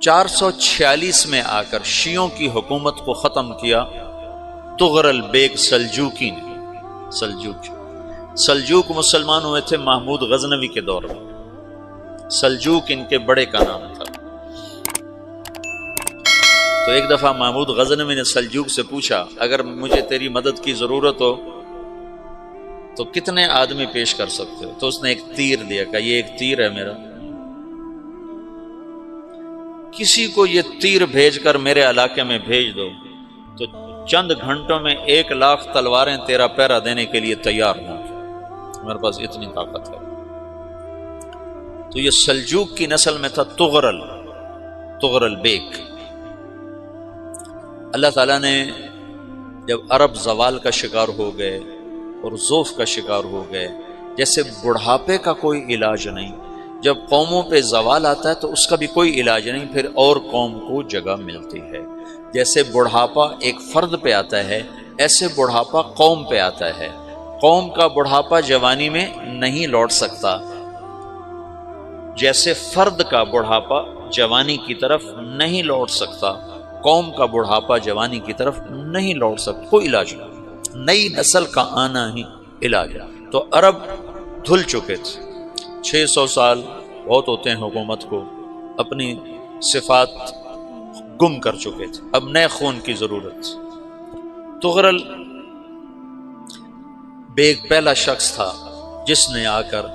446 میں آ کر شیعوں کی حکومت کو ختم کیا تغرل بیگ سلجوکی نے۔ سلجوک مسلمان ہوئے تھے محمود غزنوی کے دور میں، سلجوک ان کے بڑے کا نام تھا۔ تو ایک دفعہ محمود غزنوی نے سلجوک سے پوچھا اگر مجھے تیری مدد کی ضرورت ہو تو کتنے آدمی پیش کر سکتے ہو؟ تو اس نے ایک تیر دیا، کہا یہ ایک تیر ہے میرا، کسی کو یہ تیر بھیج کر میرے علاقے میں بھیج دو تو چند گھنٹوں میں 1,00,000 تلواریں تیرا پیرا دینے کے لیے تیار ہوں، میرے پاس اتنی طاقت ہے۔ تو یہ سلجوک کی نسل میں تھا تغرل بیگ۔ اللہ تعالیٰ نے جب عرب زوال کا شکار ہو گئے اور ضعف کا شکار ہو گئے، جیسے بڑھاپے کا کوئی علاج نہیں، جب قوموں پہ زوال آتا ہے تو اس کا بھی کوئی علاج نہیں، پھر اور قوم کو جگہ ملتی ہے۔ جیسے بڑھاپا ایک فرد پہ آتا ہے، ایسے بڑھاپا قوم پہ آتا ہے۔ قوم کا بڑھاپا جوانی میں نہیں لوٹ سکتا، جیسے فرد کا بڑھاپا جوانی کی طرف نہیں لوٹ سکتا، قوم کا بڑھاپا جوانی کی طرف نہیں لوٹ سکتا، کوئی علاج نہیں، نئی نسل کا آنا ہی علاج ہے۔ تو عرب دھل چکے تھے، 600 سال بہت ہوتے ہیں حکومت کو، اپنی صفات گم کر چکے تھے، اب نئے خون کی ضرورت تھی۔ تغرل بیگ پہلا شخص تھا جس نے آ کر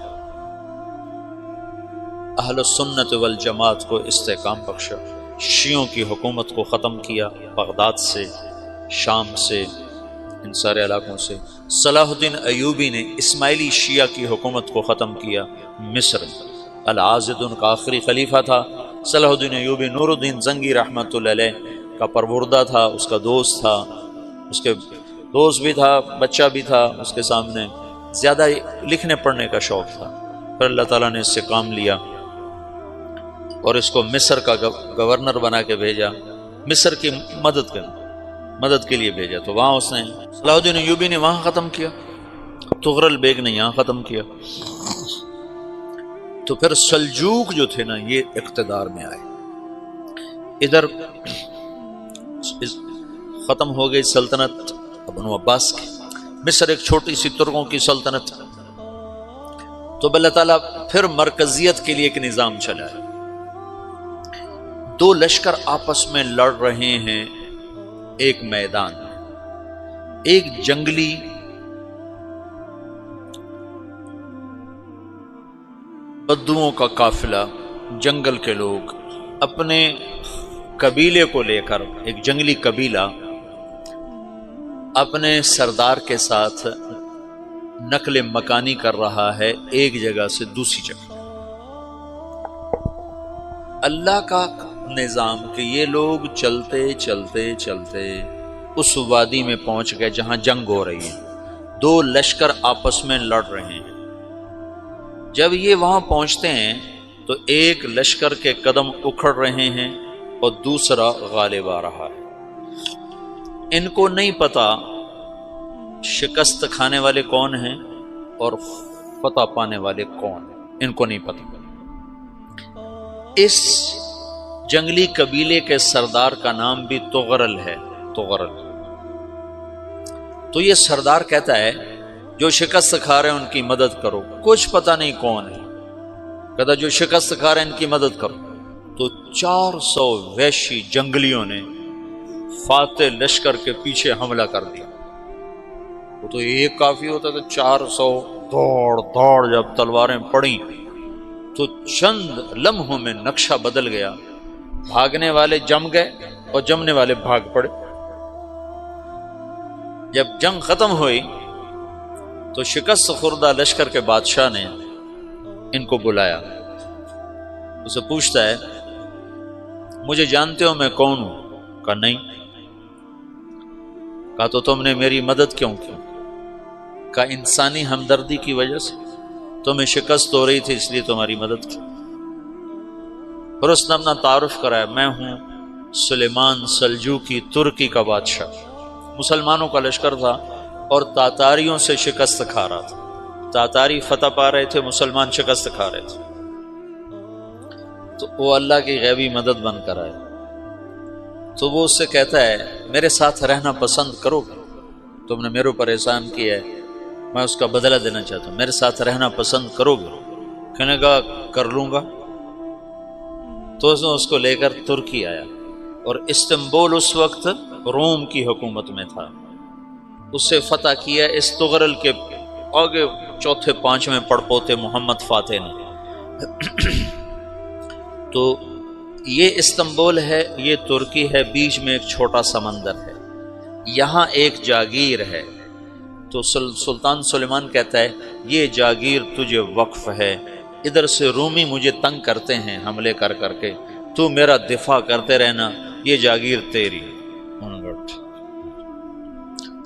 اہل السنت والجماعت کو استحکام بخشا، شیعوں کی حکومت کو ختم کیا، بغداد سے، شام سے، ان سارے علاقوں سے۔ صلاح الدین ایوبی نے اسماعیلی شیعہ کی حکومت کو ختم کیا، مصر۔ العاضد ان کا آخری خلیفہ تھا صلاح الدین ایوبی، نور الدین زنگی رحمۃ اللہ علیہ کا پروردہ تھا، اس کا دوست تھا، اس کے دوست بھی تھا، بچہ بھی تھا اس کے سامنے، زیادہ لکھنے پڑھنے کا شوق تھا۔ پھر اللہ تعالیٰ نے اس سے کام لیا اور اس کو مصر کا گورنر بنا کے بھیجا، مصر کی مدد کے لیے بھیجا۔ تو وہاں اس نے صلاح الدین ایوبی نے وہاں ختم کیا، تغرل بیگ نے یہاں ختم کیا۔ تو پھر سلجوک جو تھے نا یہ اقتدار میں آئے، ادھر ختم ہو گئی سلطنت بنو عباس کی، مصر ایک چھوٹی سی ترکوں کی سلطنت۔ تو اللہ تعالیٰ پھر مرکزیت کے لیے ایک نظام چلایا، دو لشکر آپس میں لڑ رہے ہیں ایک میدان میں، ایک جنگلی بدوؤں کا قافلہ، جنگل کے لوگ اپنے قبیلے کو لے کر، ایک جنگلی قبیلہ اپنے سردار کے ساتھ نقل مکانی کر رہا ہے ایک جگہ سے دوسری جگہ۔ اللہ کا نظام کہ یہ لوگ چلتے چلتے چلتے اس وادی میں پہنچ گئے جہاں جنگ ہو رہی ہے، دو لشکر آپس میں لڑ رہے ہیں۔ جب یہ وہاں پہنچتے ہیں تو ایک لشکر کے قدم اکھڑ رہے ہیں اور دوسرا غالب آ رہا ہے۔ ان کو نہیں پتا شکست کھانے والے کون ہیں اور فتح پانے والے کون ہیں، ان کو نہیں پتا۔ اس جنگلی قبیلے کے سردار کا نام بھی تغرل ہے، تغرل۔ تو یہ سردار کہتا ہے جو شکست کھا رہے ہیں ان کی مدد کرو، کچھ پتہ نہیں کون ہے، کہتا جو شکست کھا رہے ہیں ان کی مدد کرو۔ تو 400 وحشی جنگلیوں نے فاتح لشکر کے پیچھے حملہ کر دیا۔ وہ تو ایک کافی ہوتا تھا، 400 دوڑ جب تلواریں پڑیں تو چند لمحوں میں نقشہ بدل گیا، بھاگنے والے جم گئے اور جمنے والے بھاگ پڑے۔ جب جنگ ختم ہوئی تو شکست خوردہ لشکر کے بادشاہ نے ان کو بلایا، اسے پوچھتا ہے مجھے جانتے ہو میں کون ہوں؟ کہا نہیں۔ کہا تو تم نے میری مدد کیوں کی؟ کہا انسانی ہمدردی کی وجہ سے، تمہیں شکست ہو رہی تھی اس لیے تمہاری مدد کی۔ پھر اس نے اپنا تعارف کرایا، میں ہوں سلیمان سلجوکی، ترکی کا بادشاہ۔ مسلمانوں کا لشکر تھا اور تاتاریوں سے شکست کھا رہا تھا، تاتاری فتح پا رہے تھے، مسلمان شکست کھا رہے تھے۔ تو وہ اللہ کی غیبی مدد بن کر آئے، تو وہ اس سے کہتا ہے میرے ساتھ رہنا پسند کرو گے؟ تم نے میرے اوپر احسان کیا ہے، میں اس کا بدلہ دینا چاہتا ہوں، میرے ساتھ رہنا پسند کرو گے؟ کہنے کا کر لوں گا۔ تو اس نے اس کو لے کر ترکی آیا، اور استنبول اس وقت روم کی حکومت میں تھا، اسے فتح کیا اس تغرل کے آگے چوتھے پانچویں پڑپوتے محمد فاتح نے۔ تو یہ استنبول ہے، یہ ترکی ہے، بیچ میں ایک چھوٹا سمندر ہے، یہاں ایک جاگیر ہے۔ تو سلطان سلیمان کہتا ہے یہ جاگیر تجھے وقف ہے، ادھر سے رومی مجھے تنگ کرتے ہیں حملے کر کر کے، تو میرا دفاع کرتے رہنا، یہ جاگیر تیری۔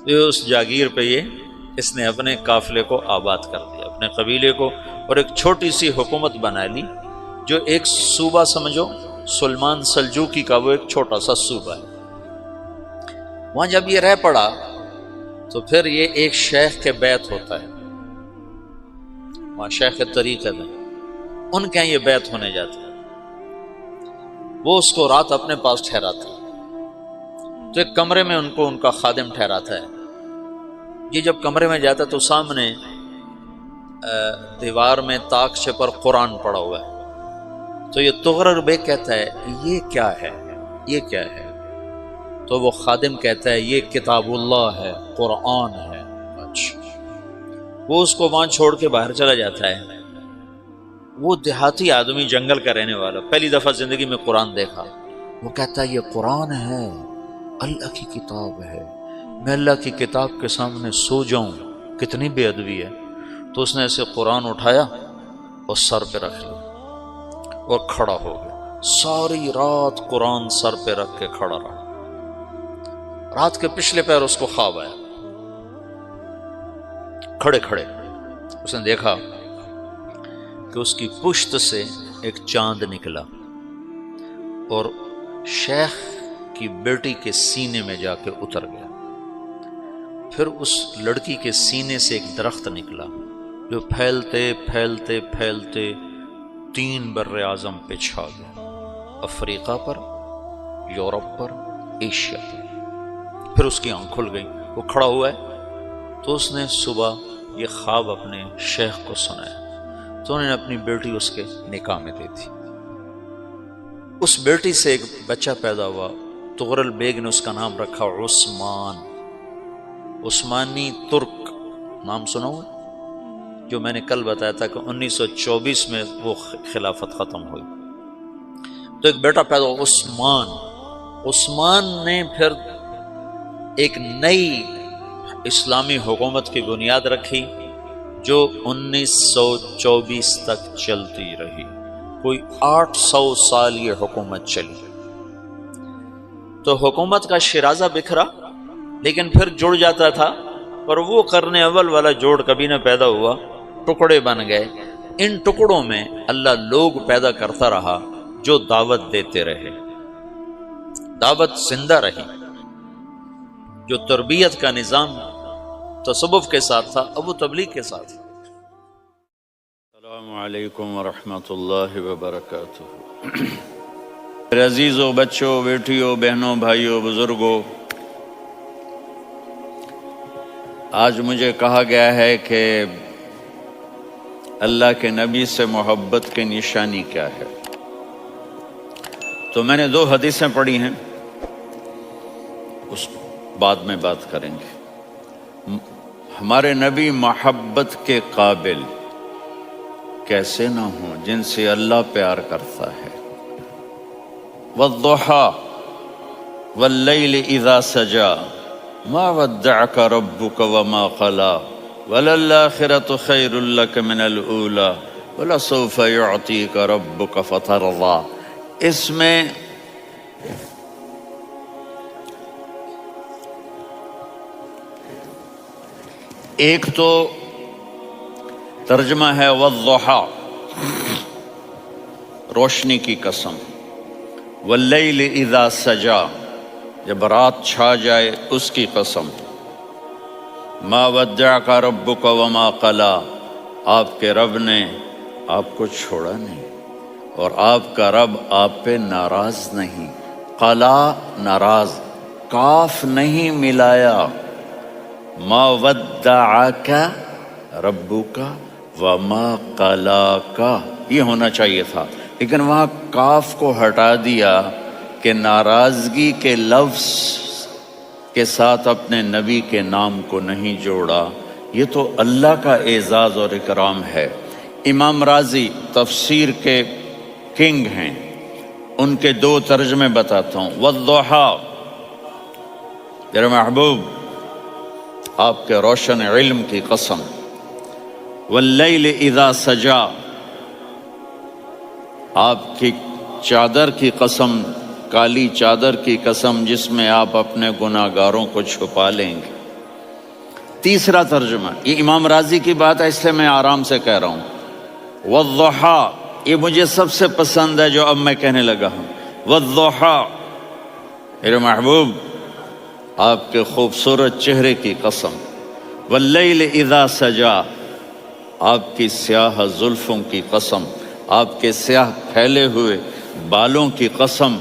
اس جاگیر پہ اس نے اپنے قافلے کو آباد کر دیا، اپنے قبیلے کو، اور ایک چھوٹی سی حکومت بنا لی، جو ایک صوبہ سمجھو سلمان سلجوقی کا، وہ ایک چھوٹا سا صوبہ ہے۔ وہاں جب یہ رہ پڑا تو پھر یہ ایک شیخ کے بیت ہوتا ہے، وہاں شیخ طریقت ہے، ان کے یہ بیت ہونے جاتا ہے، وہ اس کو رات اپنے پاس ٹھہراتا ہے، تو ایک کمرے میں ان کا خادم ٹھہراتا ہے۔ یہ جب کمرے میں جاتا ہے تو سامنے دیوار میں طاقچے پر قرآن پڑا ہوا ہے، تو یہ تغرل بیگ کہتا ہے یہ کیا ہے، یہ کیا ہے؟ تو وہ خادم کہتا ہے یہ کتاب اللہ ہے، قرآن ہے۔ اچھا، وہ اس کو وہاں چھوڑ کے باہر چلا جاتا ہے۔ وہ دیہاتی آدمی، جنگل کا رہنے والا، پہلی دفعہ زندگی میں قرآن دیکھا، وہ کہتا ہے یہ قرآن ہے، اللہ کی کتاب ہے، میں اللہ کی کتاب کے سامنے سو جاؤں، کتنی بے ادبی ہے۔ تو اس نے ایسے قرآن اٹھایا اور سر پہ رکھ لیا اور کھڑا ہو گیا، ساری رات قرآن سر پہ رکھ کے کھڑا رہا۔ رات کے پچھلے پہر اس کو خواب آیا، کھڑے کھڑے اس نے دیکھا کہ اس کی پشت سے ایک چاند نکلا اور شیخ کی بیٹی کے سینے میں جا کے اتر گیا، پھر اس لڑکی کے سینے سے ایک درخت نکلا جو پھیلتے پھیلتے پھیلتے 3 بر اعظم پہ چھا گیا، افریقہ پر، یورپ پر، ایشیا پر۔ پھر اس کی آنکھ کھل گئی، وہ کھڑا ہوا ہے، تو اس نے صبح یہ خواب اپنے شیخ کو سنایا، تو انہوں نے اپنی بیٹی اس کے نکاح میں دی تھی۔ اس بیٹی سے ایک بچہ پیدا ہوا، تغرل بیگ نے اس کا نام رکھا عثمان، عثمانی ترک نام سنا ہوا، جو میں نے کل بتایا تھا کہ 1924 میں وہ خلافت ختم ہوئی۔ تو ایک بیٹا پیدا ہوا عثمان۔ عثمان نے پھر ایک نئی اسلامی حکومت کی بنیاد رکھی جو 1924 تک چلتی رہی، کوئی 800 سال یہ حکومت چلی۔ تو حکومت کا شرازہ بکھرا، لیکن پھر جڑ جاتا تھا، اور وہ قرن اول والا جوڑ کبھی نہ پیدا ہوا، ٹکڑے بن گئے۔ ان ٹکڑوں میں اللہ لوگ پیدا کرتا رہا جو دعوت دیتے رہے، دعوت زندہ رہی۔ جو تربیت کا نظام تصوف کے ساتھ تھا، اب وہ تبلیغ کے ساتھ۔ السلام علیکم ورحمۃ اللہ وبرکاتہ۔ میرے عزیزوں، بچوں، بیٹیوں، بہنوں، بھائیوں، بزرگوں، آج مجھے کہا گیا ہے کہ اللہ کے نبی سے محبت کی نشانی کیا ہے، تو میں نے 2 حدیثیں پڑھی ہیں، اس بعد میں بات کریں گے۔ ہمارے نبی محبت کے قابل کیسے نہ ہوں جن سے اللہ پیار کرتا ہے۔ والضحیٰ واللیل اذا سجا ما ودعک ربک وما قلی وللآخرۃ خیر لک من الاولی ولسوف یعطیک ربک فترضی۔ اس میں ایک تو ترجمہ ہے والضحیٰ، روشنی کی قسم، واللیل اذا سجا، جب رات چھا جائے اس کی قسم، ما ودعک ربک وما قلی، آپ کے رب نے آپ کو چھوڑا نہیں، اور آپ کا رب آپ پہ ناراض نہیں. قلا ناراض، کاف نہیں ملایا. ما ودعک ربک وما قلاک، یہ ہونا چاہیے تھا، لیکن وہاں کاف کو ہٹا دیا کہ ناراضگی کے لفظ کے ساتھ اپنے نبی کے نام کو نہیں جوڑا. یہ تو اللہ کا اعزاز اور اکرام ہے. امام رازی تفسیر کے کنگ ہیں، ان کے دو ترجمے بتاتا ہوں. والضحیٰ، میرے محبوب آپ کے روشن علم کی قسم. واللیل اذا سجا، آپ کی چادر کی قسم، کالی چادر کی قسم جس میں آپ اپنے گناہگاروں کو چھپا لیں گے. تیسرا ترجمہ، یہ امام رازی کی بات ہے اس لیے میں آرام سے کہہ رہا ہوں. والضحیٰ، یہ مجھے سب سے پسند ہے جو اب میں کہنے لگا ہوں. والضحیٰ، میرے محبوب آپ کے خوبصورت چہرے کی قسم. واللیل اذا سجا، آپ کی سیاہ زلفوں کی قسم، آپ کے سیاہ پھیلے ہوئے بالوں کی قسم.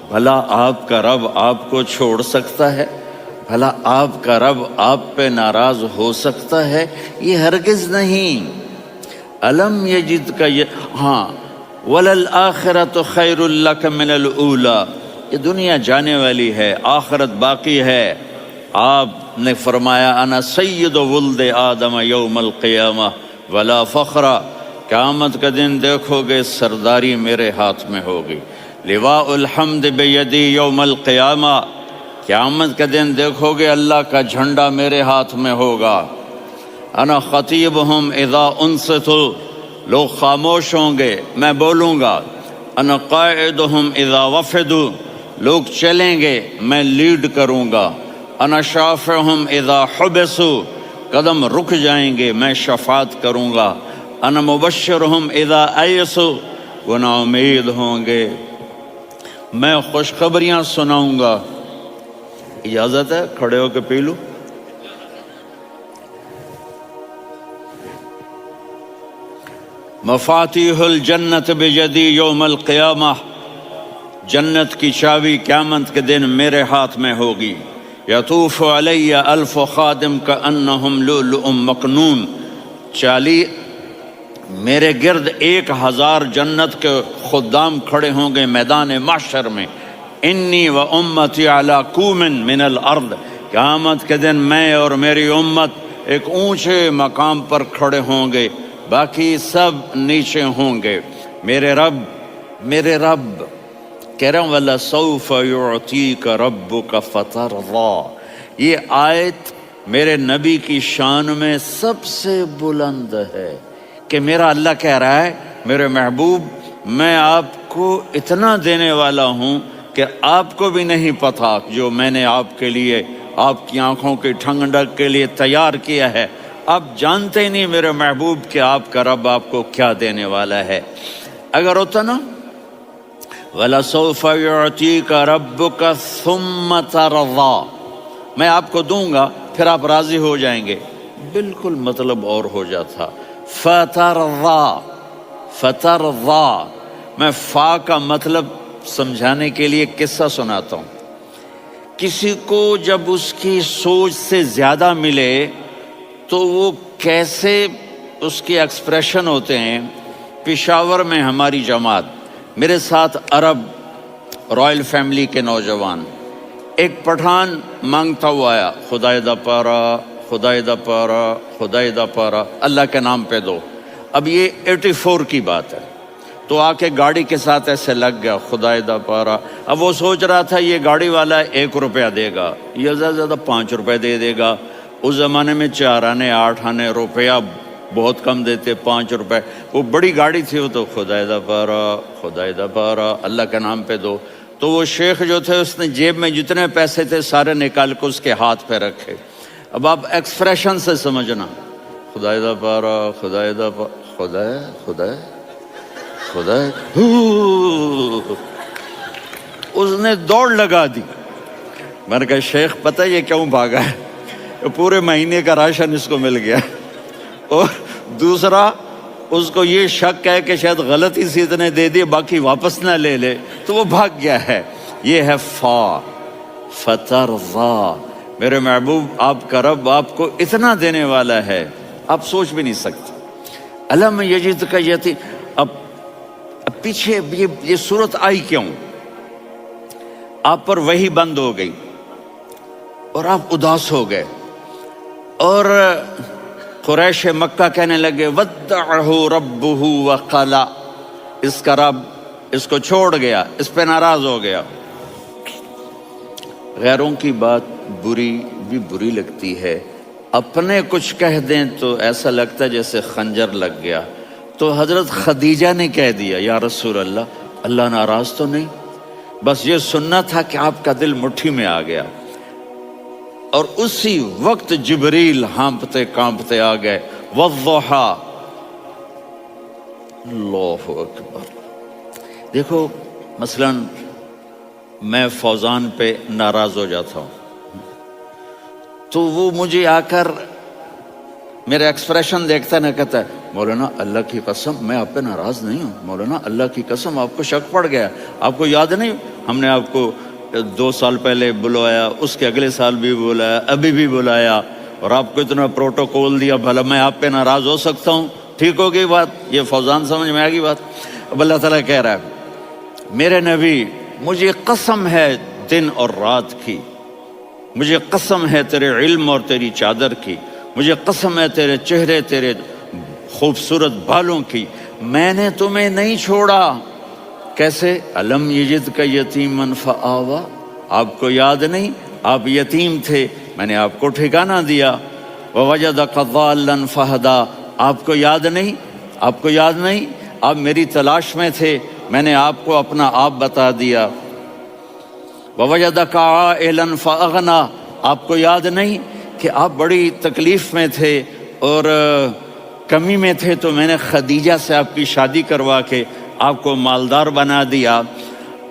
بھلا آپ کا رب آپ کو چھوڑ سکتا ہے؟ بھلا آپ کا رب آپ پہ ناراض ہو سکتا ہے؟ یہ ہرگز نہیں. الم یجد کا ہاں وللآخرۃ خیر لک من الاولی، یہ دنیا جانے والی ہے، آخرت باقی ہے. آپ نے فرمایا انا سید ولد آدم یوم القیامہ ولا فخر، قیامت کا دن دیکھو گے سرداری میرے ہاتھ میں ہوگی. لواء الحمد بیدی یوم القیامہ، قیامت کا دن دیکھو گے اللہ کا جھنڈا میرے ہاتھ میں ہوگا. انا خطیبہم اذا انصتوا، لوگ خاموش ہوں گے میں بولوں گا. انا قائدہم اذا وفدوا، لوگ چلیں گے میں لیڈ کروں گا. انا شافعہم اذا حبسوا، قدم رک جائیں گے میں شفاعت کروں گا. انا مبشرہم اذا ایسوا، وہ نا امید ہوں گے میں خوشخبریاں سناؤں گا. اجازت ہے کھڑے ہو کے پی لوں؟ مفاتیح الجنت بیدی یوم القیامہ، جنت کی چابی قیامت کے دن میرے ہاتھ میں ہوگی. یطوف علی الف خادم کانہم لؤلؤ مکنون، میرے گرد 1000 جنت کے خدام کھڑے ہوں گے میدان محشر میں. انی و امتی علی کوم من الارض، قیامت کے دن میں اور میری امت ایک اونچے مقام پر کھڑے ہوں گے، باقی سب نیچے ہوں گے. میرے رب کہہ رہا ہوں وَلَسَوْفَ يُعْطِيكَ رَبُّكَ فَتَرْضَىٰ، یہ آیت میرے نبی کی شان میں سب سے بلند ہے کہ میرا اللہ کہہ رہا ہے میرے محبوب میں آپ کو اتنا دینے والا ہوں کہ آپ کو بھی نہیں پتا جو میں نے آپ کے لیے، آپ کی آنکھوں کی ٹھنڈک کے لیے تیار کیا ہے. آپ جانتے ہی نہیں میرے محبوب کہ آپ کا رب آپ کو کیا دینے والا ہے. اگر ہوتا نا وَلَسَوْفَ يُعْطِيكَ رَبُّكَ ثُمَّ تَرْضَىٰ، میں آپ کو دوں گا پھر آپ راضی ہو جائیں گے، بالکل مطلب اور ہو جاتا. فترضا، میں فا کا مطلب سمجھانے کے لیے قصہ سناتا ہوں. کسی کو جب اس کی سوچ سے زیادہ ملے تو وہ کیسے اس کے ایکسپریشن ہوتے ہیں. پشاور میں ہماری جماعت، میرے ساتھ عرب رائل فیملی کے نوجوان، ایک پٹھان مانگتا ہوا آیا خدائے دا پارا، خدائے دا پارا، خدائے دا پارا، اللہ کے نام پہ دو. اب یہ 84 کی بات ہے، تو آ کے گاڑی کے ساتھ ایسے لگ گیا خدائے دا پارا. اب وہ سوچ رہا تھا یہ گاڑی والا 1 روپیہ دے گا یا زیادہ زیادہ 5 روپے دے دے گا. اس زمانے میں 4 آنے 8 آنے روپیہ بہت کم دیتے، 5 روپے. وہ بڑی گاڑی تھی، وہ تو خدائے دا پارا، خدائے دا پارا، اللہ کے نام پہ دو. تو وہ شیخ جو تھے اس نے جیب میں جتنے پیسے تھے سارے نکال کے اس کے ہاتھ پہ رکھے. اب آپ ایکسپریشن سے سمجھنا، خدائے دا پارا، خدائے دا پارا، خدائے خدائے خدائے. اس نے دوڑ لگا دی. میں نے کہا شیخ پتہ یہ کیوں بھاگا ہے؟ پورے مہینے کا راشن اس کو مل گیا. اور دوسرا اس کو یہ شک ہے کہ شاید غلطی سے اتنے دے دیے باقی واپس نہ لے لے، تو وہ بھاگ گیا ہے۔ یہ ہے فا، فترضا، میرے محبوب آپ کا رب آپ کو اتنا دینے والا ہے آپ سوچ بھی نہیں سکتے۔ الم یجد کا یتیم، اب پیچھے یہ صورت آئی کیوں؟ آپ پر وحی بند ہو گئی اور آپ اداس ہو گئے، اور قریش مکہ کہنے لگے ودعہ ربہ وقلا، اس کا رب اس کو چھوڑ گیا، اس پہ ناراض ہو گیا۔ غیروں کی بات بھی بری لگتی ہے، اپنے کچھ کہہ دیں تو ایسا لگتا ہے جیسے خنجر لگ گیا۔ تو حضرت خدیجہ نے کہہ دیا یا رسول اللہ، اللہ ناراض تو نہیں؟ بس یہ سننا تھا کہ آپ کا دل مٹھی میں آ گیا۔ اور اسی وقت جبریل ہانپتے کانپتے آ گئے، والضحیٰ، اللہ اکبر۔ دیکھو مثلا میں فوزان پہ ناراض ہو جاتا ہوں تو وہ مجھے آ کر میرا ایکسپریشن دیکھتا ہے نہ، کہتا ہے مولانا اللہ کی قسم میں آپ پہ ناراض نہیں ہوں، مولانا اللہ کی قسم آپ کو شک پڑ گیا، آپ کو یاد نہیں ہم نے آپ کو 2 سال پہلے بلوایا، اس کے اگلے سال بھی بلایا، ابھی بھی بلایا، اور آپ کو اتنا پروٹوکول دیا، بھلا میں آپ پہ ناراض ہو سکتا ہوں؟ ٹھیک ہو گئی بات، یہ فوزان سمجھ میں آ گئی بات۔ اب اللہ تعالیٰ کہہ رہا ہے میرے نبی مجھے قسم ہے دن اور رات کی، مجھے قسم ہے تیرے علم اور تیری چادر کی، مجھے قسم ہے تیرے چہرے، تیرے خوبصورت بالوں کی، میں نے تمہیں نہیں چھوڑا۔ کیسے؟ الم یجد کا یتیما فآوا، آپ کو یاد نہیں آپ یتیم تھے، میں نے آپ کو ٹھکانہ دیا۔ ووجدک ضالا فہدا، آپ کو یاد نہیں، آپ کو یاد نہیں آپ میری تلاش میں تھے، میں نے آپ کو اپنا آپ بتا دیا۔ ووجدک عائلا فاغنا، آپ کو یاد نہیں کہ آپ بڑی تکلیف میں تھے اور کمی میں تھے، تو میں نے خدیجہ سے آپ کی شادی کروا کے آپ کو مالدار بنا دیا۔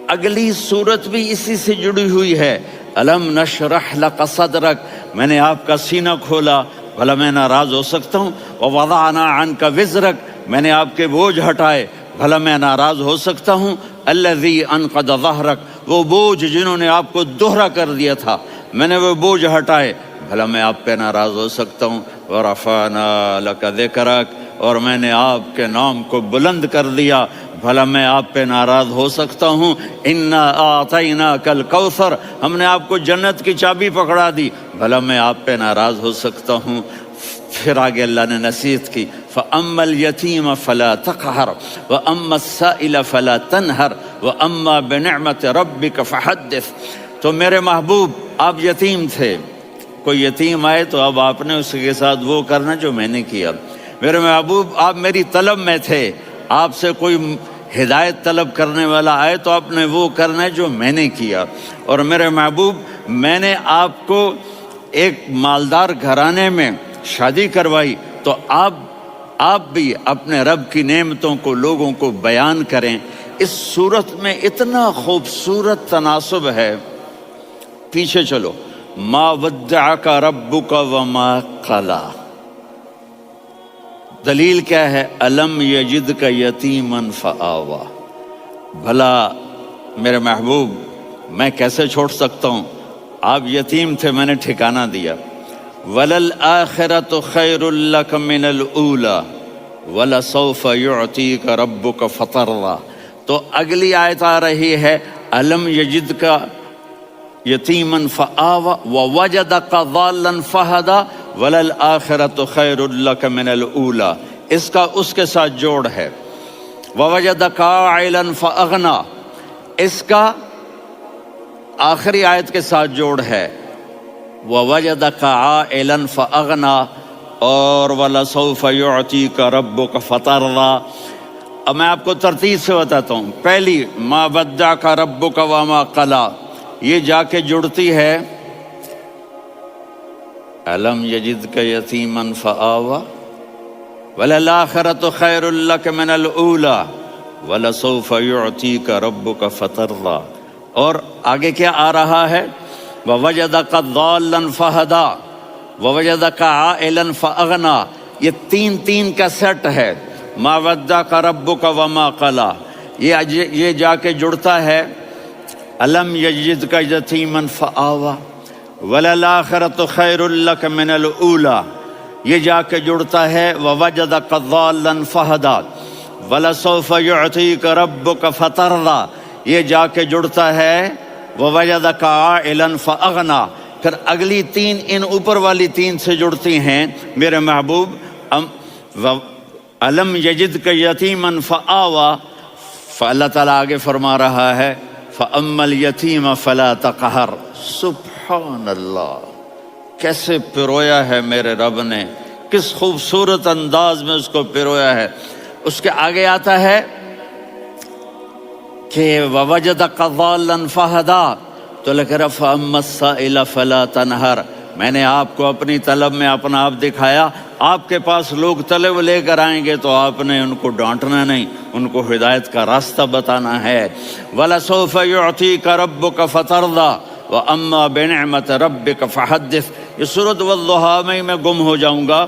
اگلی صورت بھی اسی سے جڑی ہوئی ہے، الم نشرح لک صدرک، میں نے آپ کا سینہ کھولا، بھلا میں ناراض ہو سکتا ہوں؟ ووضعنا عنک وزرک، میں نے آپ کے بوجھ ہٹائے، بھلا میں ناراض ہو سکتا ہوں؟ الذی انقض ظہرک، وہ بوجھ جنہوں نے آپ کو دوہرا کر دیا تھا، میں نے وہ بوجھ ہٹائے، بھلا میں آپ پہ ناراض ہو سکتا ہوں؟ ورفعنا لک ذکرک، اور میں نے آپ کے نام کو بلند کر دیا، بھلا میں آپ پہ ناراض ہو سکتا ہوں؟ انا اعطیناک الکوثر، ہم نے آپ کو جنت کی چابی پکڑا دی، بھلا میں آپ پہ ناراض ہو سکتا ہوں؟ پھر آگے اللہ نے نصیحت کی، فَأَمَّا الْيَتِيمَ فَلَا تَقْهَرْ وَأَمَّا السَّائِلَ فَلَا تَنْهَرْ وَأَمَّا بِنِعْمَةِ رَبِّكَ فَحَدِّثْ۔ تو میرے محبوب آپ یتیم تھے، کوئی یتیم آئے تو اب آپ نے اس کے ساتھ وہ کرنا جو میں نے کیا۔ میرے محبوب آپ میری طلب میں تھے، آپ سے کوئی ہدایت طلب کرنے والا آئے تو آپ نے وہ کرنا ہے جو میں نے کیا۔ اور میرے محبوب میں نے آپ کو ایک مالدار گھرانے میں شادی کروائی، تو آپ بھی اپنے رب کی نعمتوں کو لوگوں کو بیان کریں۔ اس صورت میں اتنا خوبصورت تناسب ہے، پیچھے چلو، ما ودعک ربک وما قلا، دلیل کیا ہے؟ الم یجدک یتیما فآوا، بھلا میرے محبوب میں کیسے چھوڑ سکتا ہوں؟ آپ یتیم تھے، میں نے ٹھکانہ دیا۔ وَلَلْآخِرَةُ خَيْرٌ لَكَ مِنَ الْأُولَى وَلَسَوْفَ يُعْطِيكَ رَبُّكَ فَتَرْضَىٰ۔ تو اگلی آیت آ رہی ہے، الم یجدک یتیما فآوا ووجدک ضالا فہدا وَلَلْآخِرَةُ خَيْرٌ لَكَ مِنَ الْأُولَى، اس کا اس کے ساتھ جوڑ ہے۔ وَوَجَدَكَ عَائِلًا فَأَغْنَىٰ، اس کا آخری آیت کے ساتھ جوڑ ہے، وَوَجَدَكَ عَائِلًا فَأَغْنَىٰ اور وَلَسَوْفَ يُعْطِيكَ رَبُّكَ فَتَرْضَىٰ۔ اب میں آپ کو ترتیب سے بتاتا ہوں۔ پہلی مَا وَدَّعَكَ رَبُّكَ وَمَا قَلَىٰ، یہ جا کے جڑتی ہے الم یجدک یتیما فآوا وَلَلْآخِرَةُ خَيْرٌ لَكَ مِنَ الْأُولَىٰ وَلَسَوْفَ يُعْطِيكَ رَبُّكَ فَتَرْضَىٰ۔ اور آگے کیا آ رہا ہے؟ وَوَجَدَكَ ضَالًّا فَهَدَىٰ وَوَجَدَكَ عَائِلًا فَأَغْنَىٰ، یہ تین کا سیٹ ہے۔ ما ودعک ربک وما قلی، یہ جا کے جڑتا ہے الم یجدک یتیما فآوی وللآخرۃ خیر لک من الاولی، یہ جا کے جڑتا ہے ووجدک ضالا فہدی ولسوف یعطیک ربک فترضی، یہ جا کے جڑتا ہے ووجدک عائلا فاغنی۔ پھر اگلی تین ان اوپر والی تین سے جڑتی ہیں میرے محبوب، الم یجدک یتیما فآوی، فاللہ تعالیٰ آگے فرما رہا ہے فاما الیتیم فلا تقہر۔ سبحان اللہ، کیسے پرویا ہے میرے رب نے، کس خوبصورت انداز میں اس کو پرویا ہے۔ اس کے آگے آتا ہے کہ ووجدک ضالا فہدی، تو لکھ رہا فاما السائل فلا تنہر، میں نے آپ کو اپنی طلب میں اپنا آپ دکھایا، آپ کے پاس لوگ طلب لے کر آئیں گے تو آپ نے ان کو ڈانٹنا نہیں، ان کو ہدایت کا راستہ بتانا ہے۔ وَلَسَوْفَ يُعْطِيكَ رَبُّكَ فَتَرْضَىٰ وَأَمَّا بِنِعْمَةِ رَبِّكَ فَحَدِّثْ۔ یہ سورۃ والضحیٰ میں گم ہو جاؤں گا،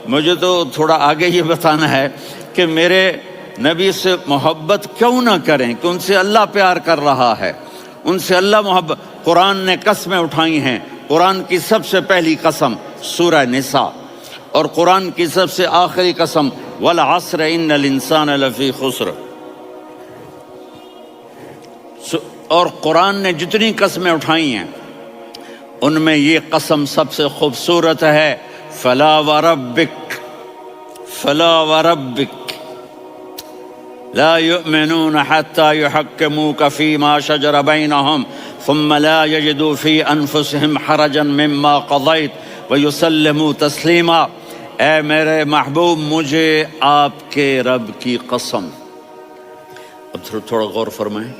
مجھے تو تھوڑا آگے یہ بتانا ہے کہ میرے نبی سے محبت کیوں نہ کریں، کہ ان سے اللہ پیار کر رہا ہے، ان سے اللہ محبت۔ قرآن نے قسمیں اٹھائی ہیں، قرآن کی سب سے پہلی قسم سورہ نساء، اور قرآن کی سب سے آخری قسم والعصر ان الانسان لفی خسر۔ اور قرآن نے جتنی قسمیں اٹھائی ہیں ان میں یہ قسم سب سے خوبصورت ہے، فلا وربک، فلا وربک لا يؤمنون حتى يحكموك فيما شجر بينهم ثم لا يجدوا في انفسهم حرجا مما قضيت ويسلموا تسلیما۔ اے میرے محبوب، مجھے آپ کے رب کی قسم۔ اب تھوڑا غور فرمائیں،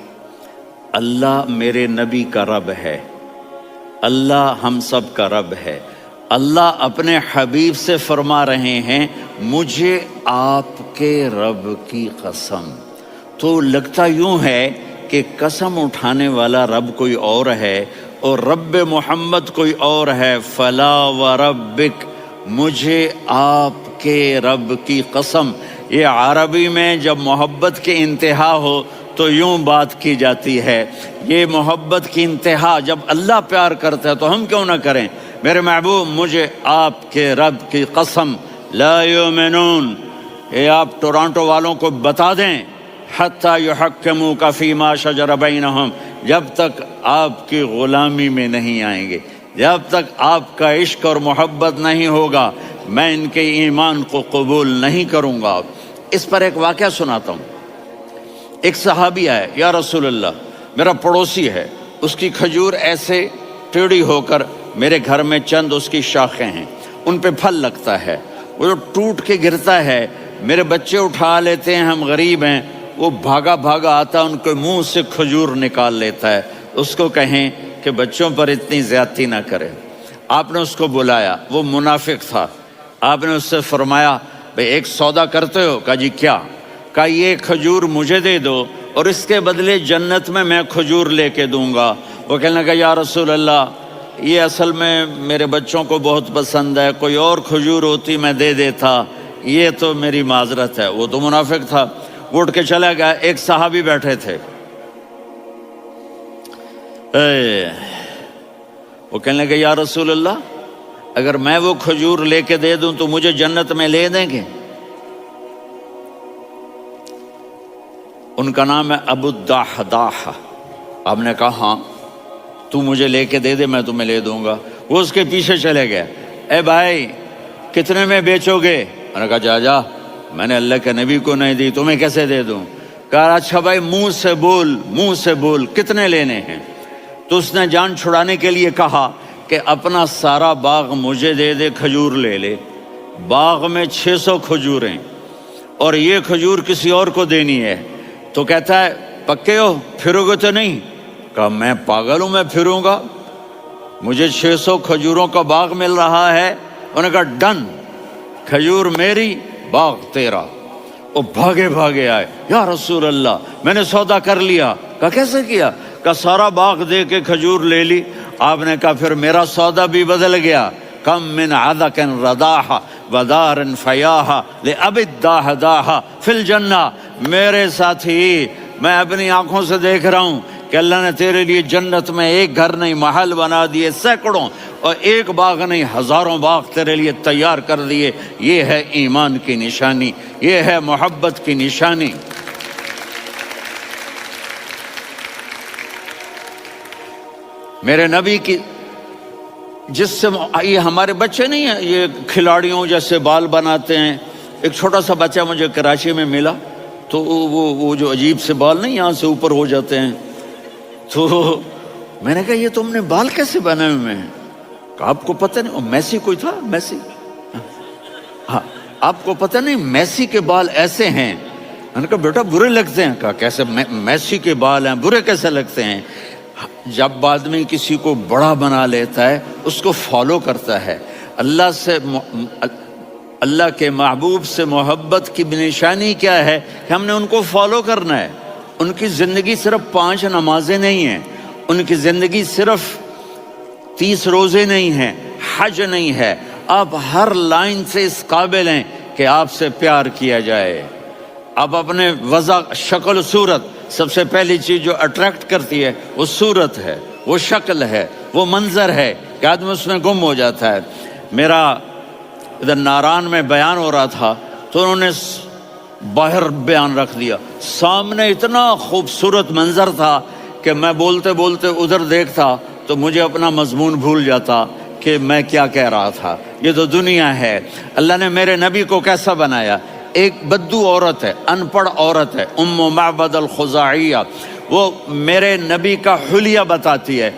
اللہ میرے نبی کا رب ہے، اللہ ہم سب کا رب ہے، اللہ اپنے حبیب سے فرما رہے ہیں مجھے آپ کے رب کی قسم۔ تو لگتا یوں ہے کہ قسم اٹھانے والا رب کوئی اور ہے اور رب محمد کوئی اور ہے۔ فلا وربک، مجھے آپ کے رب کی قسم۔ یہ عربی میں جب محبت کی انتہا ہو تو یوں بات کی جاتی ہے، یہ محبت کی انتہا جب اللہ پیار کرتا ہے تو ہم کیوں نہ کریں۔ میرے محبوب، مجھے آپ کے رب کی قسم، لا یؤمنون، یہ آپ ٹورانٹو والوں کو بتا دیں، حتی یحکموک فیما شجر بینہم، جب تک آپ کی غلامی میں نہیں آئیں گے، جب تک آپ کا عشق اور محبت نہیں ہوگا، میں ان کے ایمان کو قبول نہیں کروں گا۔ اس پر ایک واقعہ سناتا ہوں۔ ایک صحابی آئے، یا رسول اللہ، میرا پڑوسی ہے، اس کی کھجور ایسے ٹیڑھی ہو کر میرے گھر میں چند اس کی شاخیں ہیں، ان پہ پھل لگتا ہے، وہ جو ٹوٹ کے گرتا ہے میرے بچے اٹھا لیتے ہیں، ہم غریب ہیں، وہ بھاگا بھاگا آتا ہے، ان کے منہ سے کھجور نکال لیتا ہے۔ اس کو کہیں کہ بچوں پر اتنی زیادتی نہ کرے۔ آپ نے اس کو بلایا، وہ منافق تھا، آپ نے اس سے فرمایا بھئی ایک سودا کرتے ہو؟ کہا جی کیا؟ کہا یہ کھجور مجھے دے دو اور اس کے بدلے جنت میں کھجور لے کے دوں گا۔ وہ کہنے لگا یا رسول اللہ، یہ اصل میں میرے بچوں کو بہت پسند ہے، کوئی اور کھجور ہوتی میں دے دیتا، یہ تو میری معذرت ہے۔ وہ تو منافق تھا، وہ اٹھ کے چلا گیا۔ ایک صحابی بیٹھے تھے، وہ کہنے لگے یا رسول اللہ، اگر میں وہ کھجور لے کے دے دوں تو مجھے جنت میں لے دیں گے؟ ان کا نام ہے ابو الدحداح۔ آپ نے کہا ہاں، تو مجھے لے کے دے دے، میں تمہیں لے دوں گا۔ وہ اس کے پیچھے چلے گئے، اے بھائی کتنے میں بیچو گے؟ میں نے کہا جا میں نے اللہ کے نبی کو نہیں دی، تمہیں کیسے دے دوں؟ کہا اچھا بھائی منہ سے بول کتنے لینے ہیں؟ تو اس نے جان چھڑانے کے لیے کہا کہ اپنا سارا باغ مجھے دے دے، کھجور لے لے۔ باغ میں 600 کھجوریں اور یہ کھجور کسی اور کو دینی ہے۔ تو کہتا ہے پکے ہو، پھرو گے تو نہیں؟ کہا میں پاگل ہوں، میں پھروں گا؟ مجھے 600 کھجوروں کا باغ مل رہا ہے۔ انہوں نے کہا ڈن، کھجور میری، باغ تیرا۔ وہ بھاگے بھاگے آئے، یا رسول اللہ میں نے سودا کر لیا۔ کہا کیسے کیا؟ کہا سارا باغ دے کے کھجور لے لی۔ آپ نے کہا پھر میرا سودا بھی بدل گیا، کم من عذق رداہا ودار فیاہا لأب الداہ داہا فی الجنہ. میرے ساتھی، میں اپنی آنکھوں سے دیکھ رہا ہوں کہ اللہ نے تیرے لیے جنت میں ایک گھر نہیں محل بنا دیے سینکڑوں، اور ایک باغ نہیں ہزاروں باغ تیرے لیے تیار کر دیے. یہ ہے ایمان کی نشانی، یہ ہے محبت کی نشانی. میرے نبی کی جس سے یہ ہمارے بچے نہیں ہیں یہ کھلاڑیوں جیسے بال بناتے ہیں. ایک چھوٹا سا بچہ مجھے کراچی میں ملا تو وہ جو عجیب سے بال نہیں یہاں سے اوپر ہو جاتے ہیں، تو میں نے کہا یہ تم نے بال کیسے بنائے ہوئے ہیں؟ کہا آپ کو پتہ نہیں، میسی کوئی تھا میسی، ہاں آپ کو پتہ نہیں میسی کے بال ایسے ہیں؟ میں نے کہا بیٹا برے لگتے ہیں. کہا کیسے؟ میسی کے بال ہیں برے کیسے لگتے ہیں؟ جب آدمی کسی کو بڑا بنا لیتا ہے اس کو فالو کرتا ہے. اللہ کے محبوب سے محبت کی نشانی کیا ہے کہ ہم نے ان کو فالو کرنا ہے. ان کی زندگی صرف 5 نمازیں نہیں ہیں، ان کی زندگی صرف 30 روزے نہیں ہیں، حج نہیں ہے. آپ ہر لائن سے اس قابل ہیں کہ آپ سے پیار کیا جائے. آپ اپنے وضع شکل و صورت، سب سے پہلی چیز جو اٹریکٹ کرتی ہے وہ صورت ہے، وہ شکل ہے، وہ منظر ہے کہ آدمی اس میں گم ہو جاتا ہے. میرا ادھر ناران میں بیان ہو رہا تھا تو انہوں نے باہر بیان رکھ دیا، سامنے اتنا خوبصورت منظر تھا کہ میں بولتے بولتے ادھر دیکھتا تو مجھے اپنا مضمون بھول جاتا کہ میں کیا کہہ رہا تھا. یہ تو دنیا ہے. اللہ نے میرے نبی کو کیسا بنایا؟ ایک بدو عورت ہے، ان پڑھ عورت ہے، ام معبد الخزاعیہ، وہ میرے نبی کا حلیہ بتاتی ہے.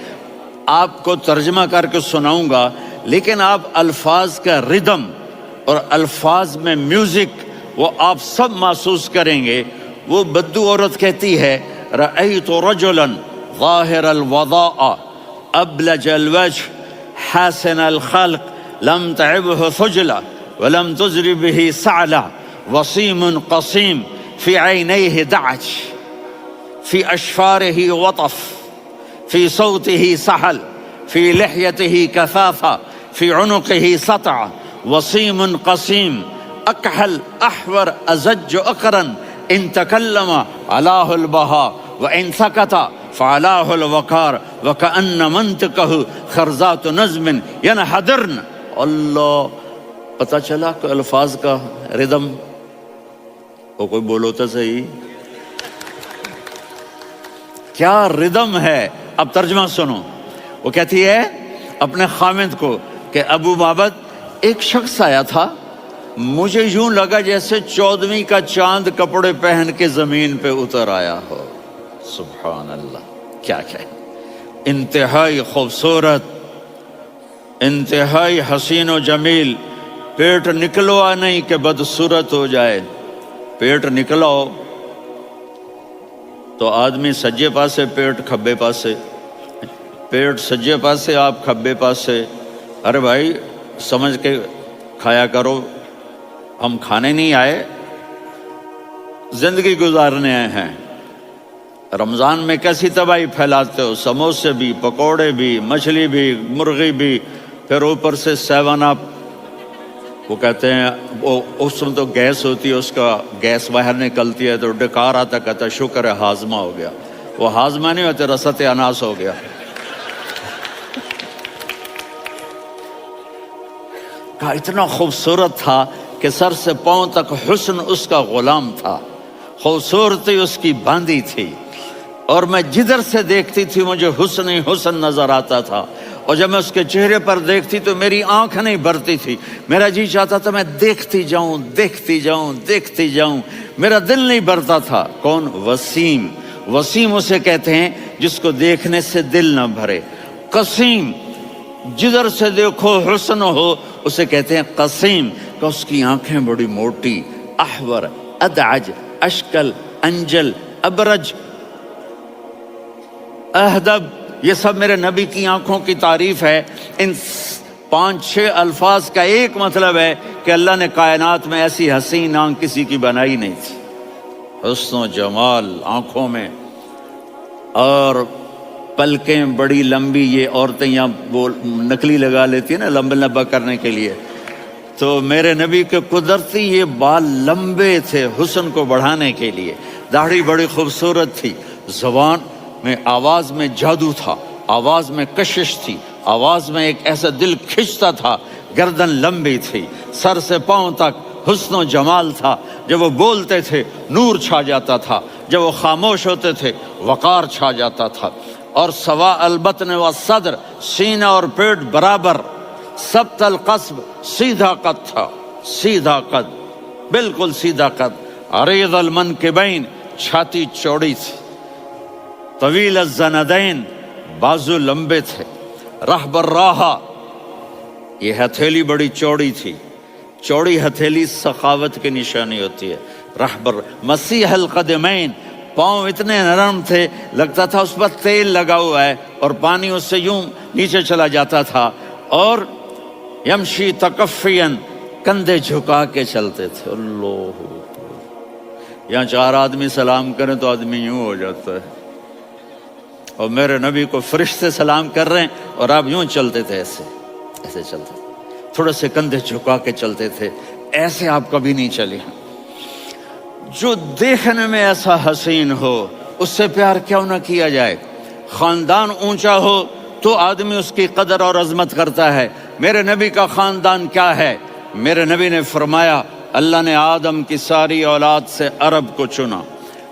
آپ کو ترجمہ کر کے سناؤں گا لیکن آپ الفاظ کا ردم اور الفاظ میں میوزک وہ آپ سب محسوس کریں گے. وہ بدو عورت کہتی ہے رأیت رجلا ظاہر الوضاء ابلج الوجه حاسن الخلق لم تعبه ثجلة ولم تزر به سعلة وصيم قصيم في عينيه دعج في أشفاره وطف في صوته سحل في لحيته كثافة في عنقه سطع وصيم قصيم أكحل أحور أزج أقرن إن تكلم علاه البهاء وإن سكت فعلاه الوقار وكأن منطقه خرزات نظم ينحدرن. اللہ، پتہ چلا کہ الفاظ کا ردم. وہ کوئی بولو تو صحیح، کیا ردم ہے. اب ترجمہ سنو. وہ کہتی ہے اپنے خامند کو کہ ابو معبد ایک شخص آیا تھا، مجھے یوں لگا جیسے 14ویں کا چاند کپڑے پہن کے زمین پہ اتر آیا ہو. سبحان اللہ، کیا کہے. انتہائی خوبصورت، انتہائی حسین و جمیل. پیٹ نکلوا نہیں کہ بدصورت ہو جائے. پیٹ نکلاؤ تو آدمی سجے پاسے پیٹ کھبے پاسے، پیٹ سجے پاسے آپ کھبے پاسے. ارے بھائی سمجھ کے کھایا کرو. ہم کھانے نہیں آئے، زندگی گزارنے آئے ہیں. رمضان میں کیسی تباہی پھیلاتے ہو، سموسے بھی، پکوڑے بھی، مچھلی بھی، مرغی بھی، پھر اوپر سے 7 اپ. وہ کہتے ہیں اس میں تو گیس ہوتی ہے، اس کا گیس باہر نکلتی ہے تو ڈکار آتا، کہتا ہے شکر ہے ہاضمہ ہو گیا. وہ ہاضمہ نہیں ہوتے، رسط اناس ہو گیا. کہا اتنا خوبصورت تھا کہ سر سے پاؤں تک حسن اس کا غلام تھا، خوبصورتی اس کی باندھی تھی، اور میں جدھر سے دیکھتی تھی مجھے حسن ہی حسن نظر آتا تھا. اور جب میں اس کے چہرے پر دیکھتی تو میری آنکھ نہیں بھرتی تھی، میرا جی چاہتا تھا میں دیکھتی جاؤں دیکھتی جاؤں دیکھتی جاؤں، میرا دل نہیں بھرتا تھا. کون؟ وسیم. وسیم اسے کہتے ہیں جس کو دیکھنے سے دل نہ بھرے. قسیم، جدھر سے دیکھو حسن ہو، اسے کہتے ہیں قسیم. کہ اس کی آنکھیں بڑی موٹی، احور، ادعج، اشکل، انجل، ابرج، اہدب، یہ سب میرے نبی کی آنکھوں کی تعریف ہے. ان 5-6 الفاظ کا ایک مطلب ہے کہ اللہ نے کائنات میں ایسی حسین آنکھ کسی کی بنائی نہیں تھی. حسن و جمال آنکھوں میں. اور پلکیں بڑی لمبی، یہ عورتیں یہاں نکلی لگا لیتی ہیں نا لمبا لمبا کرنے کے لیے، تو میرے نبی کے قدرتی یہ بال لمبے تھے حسن کو بڑھانے کے لیے، داڑھی بڑی خوبصورت تھی، زبان میں آواز میں جادو تھا، آواز میں کشش تھی، آواز میں ایک ایسا دل کھنچتا تھا، گردن لمبی تھی، سر سے پاؤں تک حسن و جمال تھا، جب وہ بولتے تھے نور چھا جاتا تھا، جب وہ خاموش ہوتے تھے وقار چھا جاتا تھا، اور سوا البطن و صدر، سینہ اور پیٹ برابر، سبت القصب، سیدھا قد تھا، سیدھا قد، بالکل سیدھا قد، عریض المنکبین، چھاتی چوڑی تھی، طویل الزندین، بازو لمبے تھے، رحب الراحہ، یہ ہتھیلی بڑی چوڑی تھی، چوڑی ہتھیلی سخاوت کی نشانی ہوتی ہے، رحبر، مسیح القدمین، پاؤں اتنے نرم تھے لگتا تھا اس پر تیل لگا ہوا ہے اور پانی اس سے یوں نیچے چلا جاتا تھا، اور یمشی تکفین، کندھے جھکا کے چلتے تھے، اللہ، یہاں 4 آدمی سلام کریں تو آدمی یوں ہو جاتا ہے، اور میرے نبی کو فرشتے سلام کر رہے ہیں اور آپ یوں چلتے تھے، ایسے ایسے چلتے تھے، تھوڑے سے کندھے جھکا کے چلتے تھے، ایسے آپ کبھی نہیں چلے۔ جو دیکھنے میں ایسا حسین ہو اس سے پیار کیوں نہ کیا جائے؟ خاندان اونچا ہو تو آدمی اس کی قدر اور عظمت کرتا ہے۔ میرے نبی کا خاندان کیا ہے؟ میرے نبی نے فرمایا اللہ نے آدم کی ساری اولاد سے عرب کو چنا،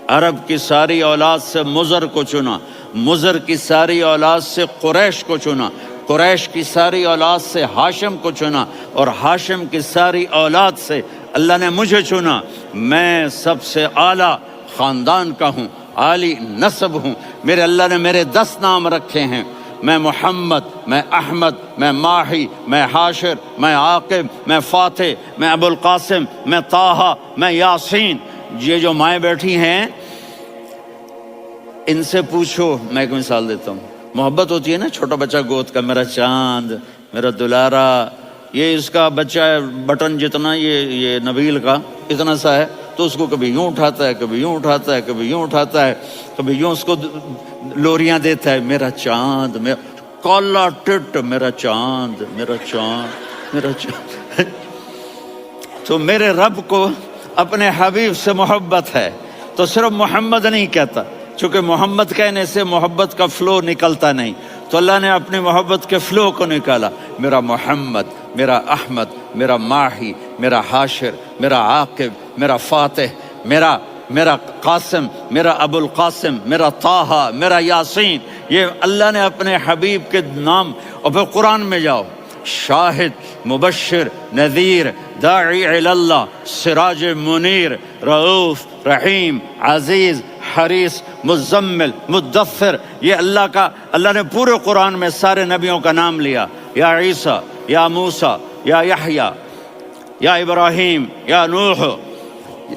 عرب کی ساری اولاد سے مضر کو چنا، مضر کی ساری اولاد سے قریش کو چنا، قریش کی ساری اولاد سے ہاشم کو چنا، اور ہاشم کی ساری اولاد سے اللہ نے مجھے چنا۔ میں سب سے اعلیٰ خاندان کا ہوں، عالی نسب ہوں۔ میرے اللہ نے میرے 10 نام رکھے ہیں، میں محمد، میں احمد، میں ماہی، میں حاشر، میں عاقب، میں فاتح، میں ابو القاسم، میں طٰہٰ، میں یاسین۔ یہ جو مائیں بیٹھی ہیں ان سے پوچھو، میں ایک مثال دیتا ہوں، محبت ہوتی ہے نا چھوٹا بچہ گود کا، میرا چاند، میرا دلارا، یہ اس کا بچہ ہے بٹن جتنا، یہ نبیل کا اتنا سا ہے، تو اس کو کبھی یوں اٹھاتا ہے، کبھی یوں اٹھاتا ہے، کبھی یوں اٹھاتا ہے، کبھی یوں اس کو لوریاں دیتا ہے، میرا چاند، میرا کالا ٹٹ، میرا چاند، میرا چاند، میرا چاند۔ تو میرے رب کو اپنے حبیب سے محبت ہے تو صرف محمد نہیں کہتا، چونکہ محمد کہنے سے محبت کا فلو نکلتا نہیں، تو اللہ نے اپنی محبت کے فلو کو نکالا، میرا محمد، میرا احمد، میرا ماہی، میرا حاشر، میرا عاقب، میرا فاتح، میرا قاسم، میرا ابو القاسم، میرا طٰہٰ، میرا یاسین۔ یہ اللہ نے اپنے حبیب کے نام، اور پھر قرآن میں جاؤ، شاہد، مبشر، نذیر، داعی الی اللہ، سراج منیر، رؤوف، رحیم، عزیز، حریص، مزمل، مدثر، یہ اللہ نے پورے قرآن میں سارے نبیوں کا نام لیا، یا عیسیٰ، یا موسیٰ، یا یحییٰ، یا ابراہیم، یا نوح،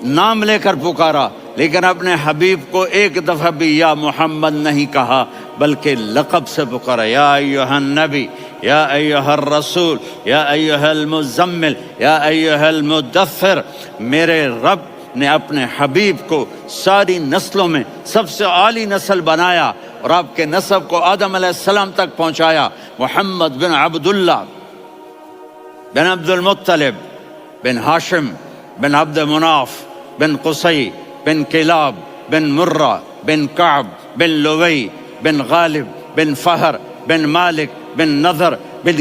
نام لے کر پکارا، لیکن اپنے حبیب کو ایک دفعہ بھی یا محمد نہیں کہا بلکہ لقب سے پکارا، یا ایھا النبی، یا ایھا الرسول، یا ایھا المزمل، یا ایھا المدثر۔ میرے رب نے اپنے حبیب کو ساری نسلوں میں سب سے عالی نسل بنایا اور آپ کے نسب کو آدم علیہ السلام تک پہنچایا۔ محمد بن عبداللہ بن عبد المطلب بن ہاشم بن عبد مناف بن قصی بن کلاب بن مرہ بن کعب بن لوی بن غالب بن فہر بن مالک بن نضر بن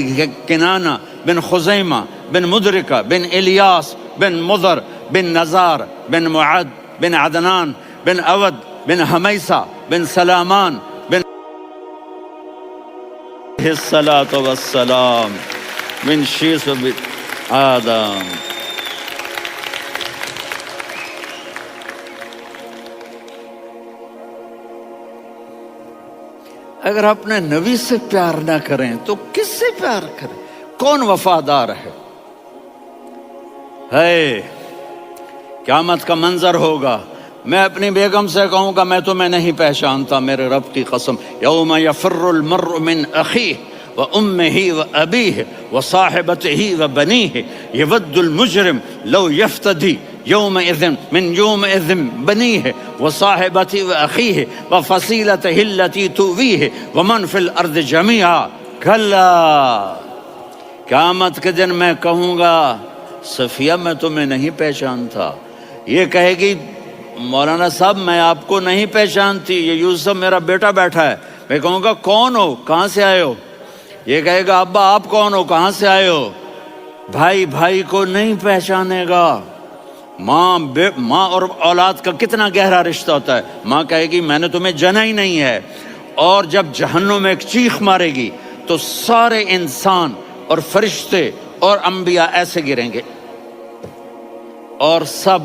کنانہ بن خزیمہ بن مدرکہ بن الیاس بن مضر بن نزار بن معد بن عدنان بن اود بن حمیسہ بن سلامان بن الصلاة والسلام من شیث بن آدم۔ اگر اپنے نبی سے پیار نہ کریں تو کس سے پیار کریں؟ کون وفادار ہے؟ قیامت کا منظر ہوگا، میں اپنی بیگم سے کہوں گا میں تمہیں نہیں پہچانتا، میرے رب کی قسم، یوم یفر المرء من اخیہ وامہ وابیہ وصاحبتہ وبنیہ یود المجرم لو یفتدی یومئذ من یومئذ بنیہ وصاحبتہ واخیہ وفصیلتہ التی تؤویہ ومن فی الارض جمیعا کلا، قیامت کے دن میں کہوں گا صفیہ میں تمہیں نہیں پہچانتا، یہ کہے گی مولانا صاحب میں آپ کو نہیں پہچانتی، یہ یوسف میرا بیٹا بیٹھا ہے، میں کہوں گا کون ہو، کہاں سے آئے ہو؟ یہ کہے گا ابا آپ کون ہو، کہاں سے آئے ہو؟ بھائی بھائی کو نہیں پہچانے گا۔ ماں اور اولاد کا کتنا گہرا رشتہ ہوتا ہے، ماں کہے گی میں نے تمہیں جنا ہی نہیں ہے، اور جب جہنم میں ایک چیخ مارے گی تو سارے انسان اور فرشتے اور انبیاء ایسے گریں گے اور سب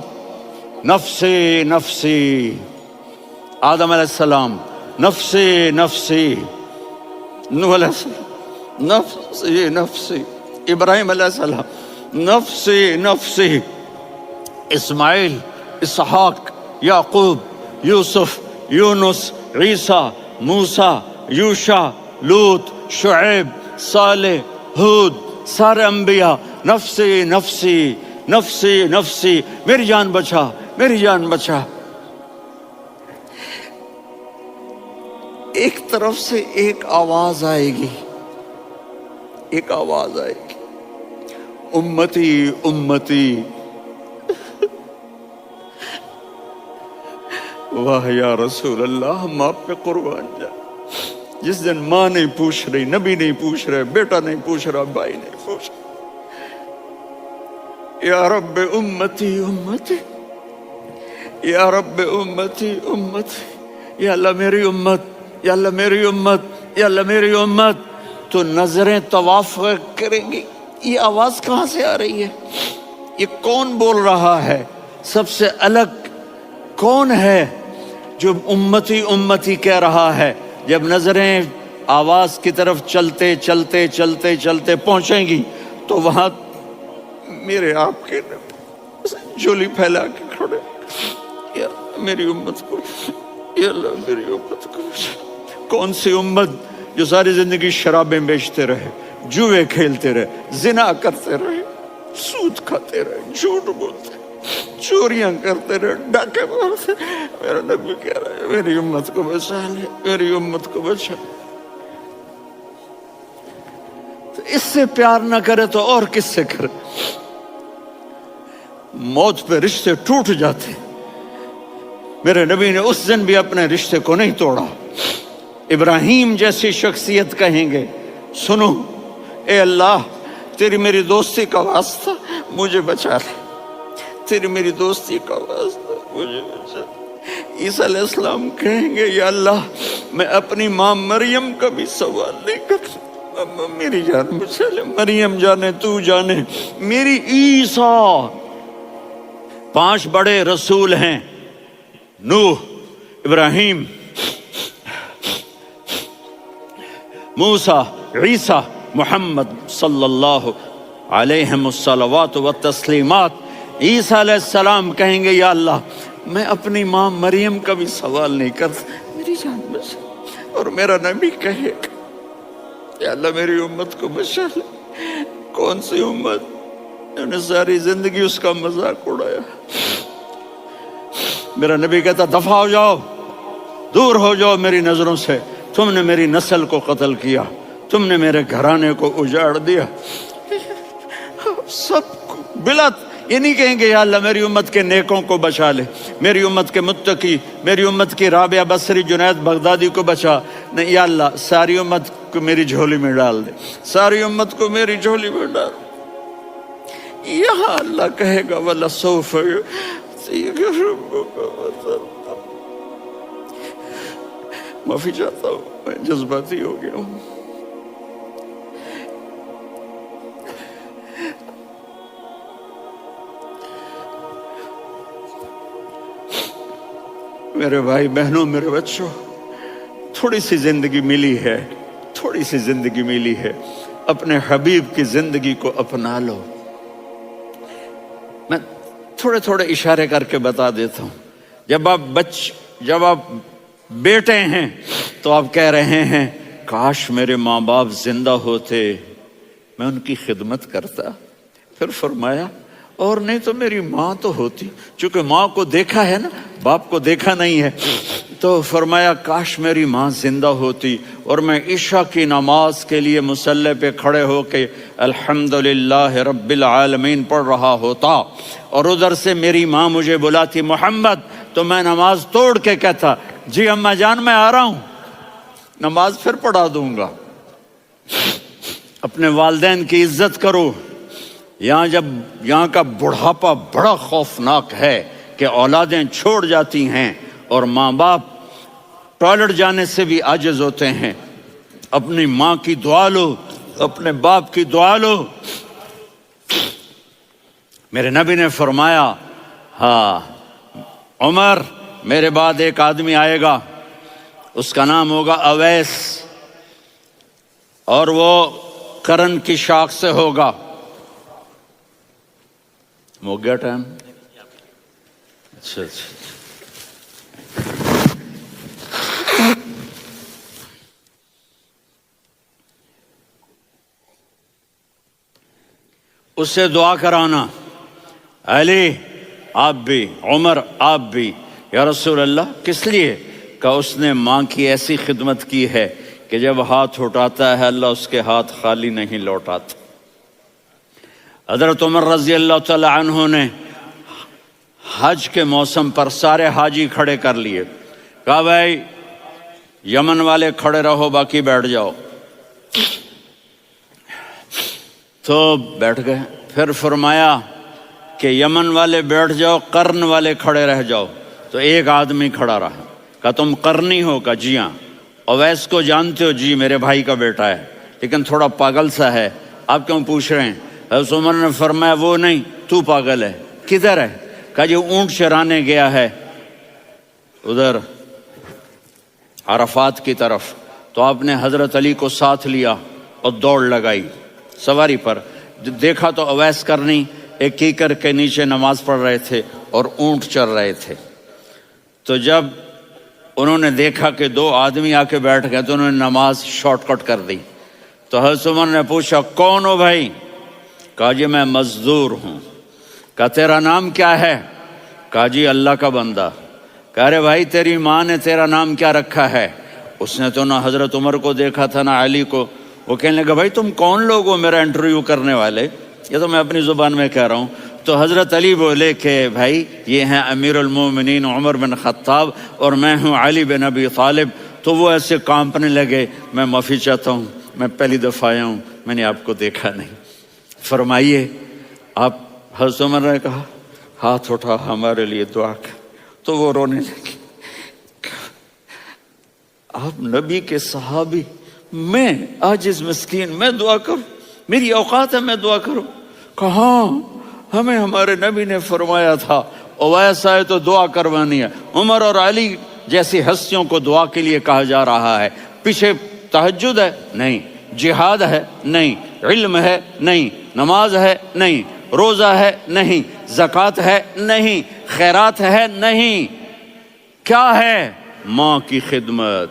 نفسی نفسی، آدم علیہ السلام نفسی نفسی، نوح علیہ السلام نفسی نفسی، ابراہیم علیہ السلام نفسی نفسی، اسماعیل، اسحاق، یعقوب، یوسف، یونس، عیسیٰ، موسیٰ، یوشع، لوط، شعیب، صالح، ہود، سارے انبیاء نفسی نفسی نفسی نفسی، میری جان بچا میری جان بچا۔ ایک طرف سے ایک آواز آئے گی، ایک آواز آئے گی، امتی امتی، واہ یا رسول اللہ ہم آپ پہ قربان جائیں۔ جس دن ماں نہیں پوچھ رہی، نبی نہیں پوچھ رہے، بیٹا نہیں پوچھ رہا، بھائی نہیں پوچھ رہا، یا رب امتی امتی، یا رب امتی امتی، یا اللہ میری امت، یا اللہ میری امت، یا اللہ میری امت۔ تو نظریں طواف کریں گی، یہ آواز کہاں سے آ رہی ہے، یہ کون بول رہا ہے، سب سے الگ کون ہے جو امتی امتی کہہ رہا ہے؟ جب نظریں آواز کی طرف چلتے چلتے چلتے چلتے پہنچیں گی تو وہاں میرے آپ کے جھولی پھیلا کے کھڑے، یا میری امت کو، یا اللہ میری امت کو۔ کون سی امت جو ساری زندگی شرابیں بیچتے رہے، جوئے کھیلتے رہے، زنا کرتے رہے، سود کھاتے رہے، جھوٹ بولتے، چوریاں کرتے رہے، ڈاکے مارتے، میرا نبی کہہ رہا ہے میری امت کو بچا لے، میری امت کو بچا۔ تو اس سے پیار نہ کرے تو اور کس سے کرے؟ موت پہ رشتے ٹوٹ جاتے، میرے نبی نے اس دن بھی اپنے رشتے کو نہیں توڑا۔ ابراہیم جیسی شخصیت کہیں گے سنو اے اللہ تیری میری دوستی کا واسطہ مجھے بچا لے، تیری میری دوستی کا واسطہ مجھے بچا لے۔ عیسیٰ علیہ السلام کہیں گے یا اللہ میں اپنی ماں مریم کا بھی سوال نہیں کرتا، میری جان بچا لے، مریم جانے تو جانے میری عیسیٰ۔ 5 بڑے رسول ہیں، نوح، ابراہیم، موسیٰ، عیسیٰ، محمد صلی اللہ علیہ الصلوات والتسلیمات۔ عیسیٰ علیہ السلام کہیں گے یا اللہ میں اپنی ماں مریم کا بھی سوال نہیں کرتا، میری جان بچا۔ اور میرا نبی کہے گا یا اللہ میری امت کو بچا لے۔ کون سی امت جنہوں نے ساری زندگی اس کا مذاق اڑایا؟ میرا نبی کہتا دفع ہو جاؤ، دور ہو جاؤ میری نظروں سے، تم نے میری نسل کو قتل کیا، تم نے میرے گھرانے کو اجاڑ دیا۔ سب کو بلا یہ نہیں کہیں گے یا اللہ میری امت کے نیکوں کو بچا لے، میری امت کے متقی، میری امت کی رابعہ بصری، جنید بغدادی کو بچا، نہیں یا اللہ ساری امت کو میری جھولی میں ڈال دے، ساری امت کو میری جھولی میں ڈال۔ یہاں اللہ کہے گا وَلَسَوْفَ يُعْطِيكَ رَبُّكَ فَتَرْضَىٰ۔ معافی چاہتا ہوں میں جذباتی ہو گیا ہوں۔ میرے بھائی بہنوں، میرے بچوں، تھوڑی سی زندگی ملی ہے، تھوڑی سی زندگی ملی ہے، اپنے حبیب کی زندگی کو اپنا لو۔ میں تھوڑے تھوڑے اشارے کر کے بتا دیتا ہوں۔ جب آپ بیٹے ہیں تو آپ کہہ رہے ہیں کاش میرے ماں باپ زندہ ہوتے، میں ان کی خدمت کرتا۔ پھر فرمایا اور نہیں تو میری ماں تو ہوتی، چونکہ ماں کو دیکھا ہے نا، باپ کو دیکھا نہیں ہے، تو فرمایا کاش میری ماں زندہ ہوتی اور میں عشاء کی نماز کے لیے مصلی پہ کھڑے ہو کے الحمدللہ رب العالمین پڑھ رہا ہوتا، اور ادھر سے میری ماں مجھے بلاتی محمد، تو میں نماز توڑ کے کہتا جی اماں جان میں آ رہا ہوں، نماز پھر پڑھا دوں گا۔ اپنے والدین کی عزت کرو۔ یہاں کا بڑھاپا بڑا خوفناک ہے کہ اولادیں چھوڑ جاتی ہیں اور ماں باپ ٹوائلٹ جانے سے بھی عاجز ہوتے ہیں۔ اپنی ماں کی دعا لو، اپنے باپ کی دعا لو۔ میرے نبی نے فرمایا ہاں عمر میرے بعد ایک آدمی آئے گا، اس کا نام ہوگا اویس، اور وہ کرن کی شاخ سے ہوگا۔ ہو گیا ٹائم؟ اچھا اس سے دعا کرانا، علی آپ بھی، عمر آپ بھی، یا رسول اللہ کس لیے؟ کہ اس نے ماں کی ایسی خدمت کی ہے کہ جب ہاتھ اٹھاتا ہے اللہ اس کے ہاتھ خالی نہیں لوٹاتا۔ حضرت عمر رضی اللہ تعالی عنہ نے حج کے موسم پر سارے حاجی کھڑے کر لیے، کہا بھائی یمن والے کھڑے رہو باقی بیٹھ جاؤ، تو بیٹھ گئے۔ پھر فرمایا کہ یمن والے بیٹھ جاؤ، قرن والے کھڑے رہ جاؤ، تو ایک آدمی کھڑا رہا، کہا تم قرنی ہو؟ کہا جی ہاں۔ اویس کو جانتے ہو؟ جی میرے بھائی کا بیٹا ہے لیکن تھوڑا پاگل سا ہے، آپ کیوں پوچھ رہے ہیں؟ حضرت عمر نے فرمایا وہ نہیں تو پاگل ہے، کدھر ہے؟ کہا جی اونٹ چرانے گیا ہے ادھر عرفات کی طرف، تو آپ نے حضرت علی کو ساتھ لیا اور دوڑ لگائی سواری پر۔ دیکھا تو اویس کرنی ایک کیکر کے نیچے نماز پڑھ رہے تھے اور اونٹ چر رہے تھے۔ تو جب انہوں نے دیکھا کہ دو آدمی آ کے بیٹھ گئے تو انہوں نے نماز شارٹ کٹ کر دی۔ تو حضرت عمر نے پوچھا کون ہو بھائی؟ کہا جی میں مزدور ہوں۔ کہا تیرا نام کیا ہے؟ کہا جی اللہ کا بندہ۔ کہا رے بھائی تیری ماں نے تیرا نام کیا رکھا ہے؟ اس نے تو نہ حضرت عمر کو دیکھا تھا نہ علی کو۔ وہ کہنے لگا بھائی تم کون لوگ ہو میرا انٹرویو کرنے والے؟ یہ تو میں اپنی زبان میں کہہ رہا ہوں۔ تو حضرت علی بولے کہ بھائی یہ ہیں امیر المومنین عمر بن خطاب اور میں ہوں علی بن ابی طالب۔ تو وہ ایسے کانپنے لگے، میں معافی چاہتا ہوں، میں پہلی دفعہ آیا ہوں، میں نے آپ کو دیکھا نہیں، فرمائیے آپ۔ حضرت عمر نے کہا ہاتھ اٹھا ہمارے لیے دعا کر، تو وہ رونے لگے۔ آپ نبی کے صحابی، میں عاجز مسکین میں دعا کروں؟ میری اوقات ہے میں دعا کروں؟ کہاں ہمیں ہمارے نبی نے فرمایا تھا اویس آئے تو دعا کروانی ہے۔ عمر اور علی جیسی ہستیوں کو دعا کے لیے کہا جا رہا ہے۔ پیچھے تہجد ہے؟ نہیں۔ جہاد ہے؟ نہیں۔ علم ہے؟ نہیں۔ نماز ہے؟ نہیں۔ روزہ ہے؟ نہیں۔ زکوٰۃ ہے؟ نہیں۔ خیرات ہے؟ نہیں۔ کیا ہے؟ ماں کی خدمت،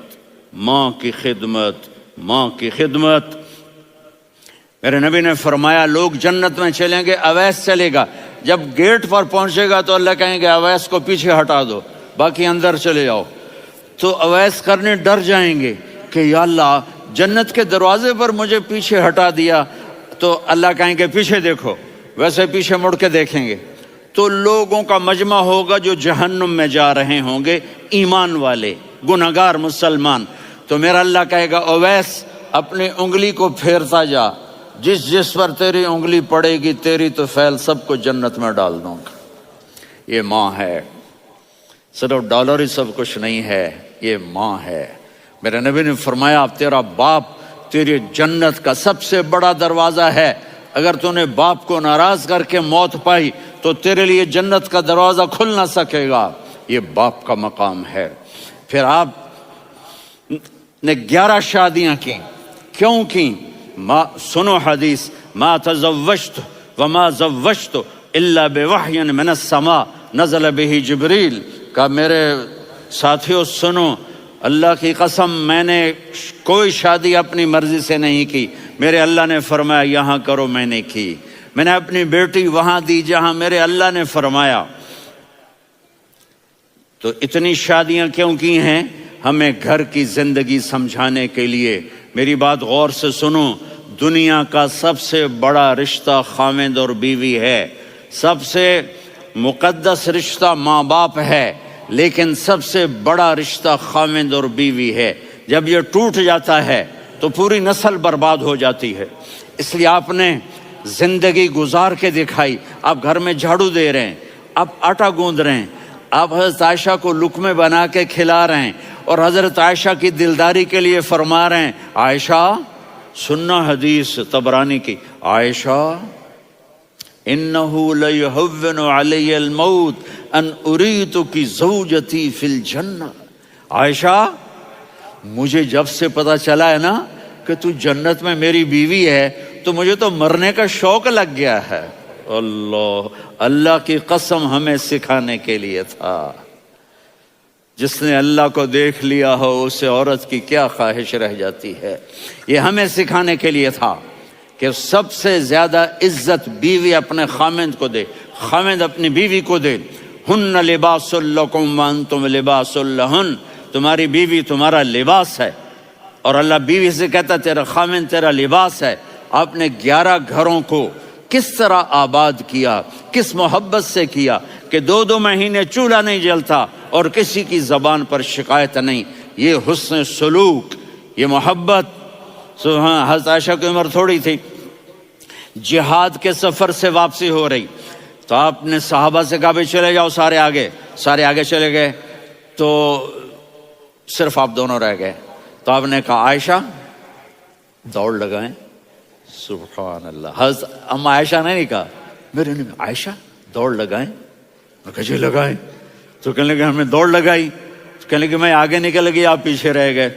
ماں کی خدمت، ماں کی خدمت۔ میرے نبی نے فرمایا لوگ جنت میں چلیں گے، اویس چلے گا، جب گیٹ پر پہنچے گا تو اللہ کہیں گے اویس کو پیچھے ہٹا دو، باقی اندر چلے جاؤ۔ تو اویس کرنے ڈر جائیں گے کہ یا اللہ جنت کے دروازے پر مجھے پیچھے ہٹا دیا، تو اللہ کہیں گے پیچھے دیکھو، ویسے پیچھے مڑ کے دیکھیں گے تو لوگوں کا مجمع ہوگا جو جہنم میں جا رہے ہوں گے، ایمان والے، گنہگار مسلمان۔ تو میرا اللہ کہے گا اویس اپنی انگلی کو پھیرتا جا، جس جس پر تیری انگلی پڑے گی تیری تو فیل سب کو جنت میں ڈال دوں گا۔ یہ ماں ہے، صرف ڈالر ہی سب کچھ نہیں ہے، یہ ماں ہے۔ میرے نبی نے فرمایا تیرا باپ تیری جنت کا سب سے بڑا دروازہ ہے، اگر تو نے باپ کو ناراض کر کے موت پائی تو تیرے لیے جنت کا دروازہ کھل نہ سکے گا۔ یہ باپ کا مقام ہے۔ پھر آپ نے 11 شادیاں کی، کیوں کی؟ سنو حدیث، ما تزوجت وما زوجت الا بوحی من السماء نزل به جبریل۔ کہا میرے ساتھیوں سنو، اللہ کی قسم میں نے کوئی شادی اپنی مرضی سے نہیں کی، میرے اللہ نے فرمایا یہاں کرو، میں نے کی۔ میں نے اپنی بیٹی وہاں دی جہاں میرے اللہ نے فرمایا۔ تو اتنی شادیاں کیوں کی ہیں؟ ہمیں گھر کی زندگی سمجھانے کے لیے۔ میری بات غور سے سنو، دنیا کا سب سے بڑا رشتہ خاوند اور بیوی ہے، سب سے مقدس رشتہ ماں باپ ہے، لیکن سب سے بڑا رشتہ خاوند اور بیوی ہے۔ جب یہ ٹوٹ جاتا ہے تو پوری نسل برباد ہو جاتی ہے۔ اس لیے آپ نے زندگی گزار کے دکھائی۔ آپ گھر میں جھاڑو دے رہے ہیں، آپ آٹا گوندھ رہے ہیں، آپ حضرت عائشہ کو لقمے بنا کے کھلا رہے ہیں، اور حضرت عائشہ کی دلداری کے لیے فرما رہے ہیں، عائشہ سننا حدیث طبرانی کی، عائشہ انہو لیہون علی الموت ان اریتک زوجتی فی الجنہ۔ عائشہ مجھے جب سے پتا چلا ہے نا کہ تو جنت میں میری بیوی ہے تو مجھے تو مرنے کا شوق لگ گیا ہے۔ اللہ کی قسم ہمیں سکھانے کے لیے تھا۔ جس نے اللہ کو دیکھ لیا ہو اسے عورت کی کیا خواہش رہ جاتی ہے۔ یہ ہمیں سکھانے کے لیے تھا کہ سب سے زیادہ عزت بیوی اپنے خاوند کو دے، خاوند اپنی بیوی کو دے۔ ہن لباس لکم وانتم لباس لہن، تمہاری بیوی تمہارا لباس ہے، اور اللہ بیوی سے کہتا تیرا خاوند تیرا لباس ہے۔ آپ نے 11 گھروں کو کس طرح آباد کیا، کس محبت سے کیا کہ 2 مہینے چولہا نہیں جلتا اور کسی کی زبان پر شکایت نہیں۔ یہ حسن سلوک، یہ محبت۔ سبحان، حضرت عائشہ کی عمر تھوڑی تھی، جہاد کے سفر سے واپسی ہو رہی، تو آپ نے صحابہ سے کہا بھی چلے جاؤ سارے آگے چلے گئے، تو صرف آپ دونوں رہ گئے۔ تو آپ نے کہا عائشہ دوڑ لگائیں۔ سبحان اللہ، حضرت اما عائشہ نے نہیں کہا، میرے نے عائشہ دوڑ لگائیں، میں کہا جی لگائیں۔ تو کہنے لگے ہمیں دوڑ لگائی، تو کہنے لگے میں آگے نکل گئی آپ پیچھے رہ گئے۔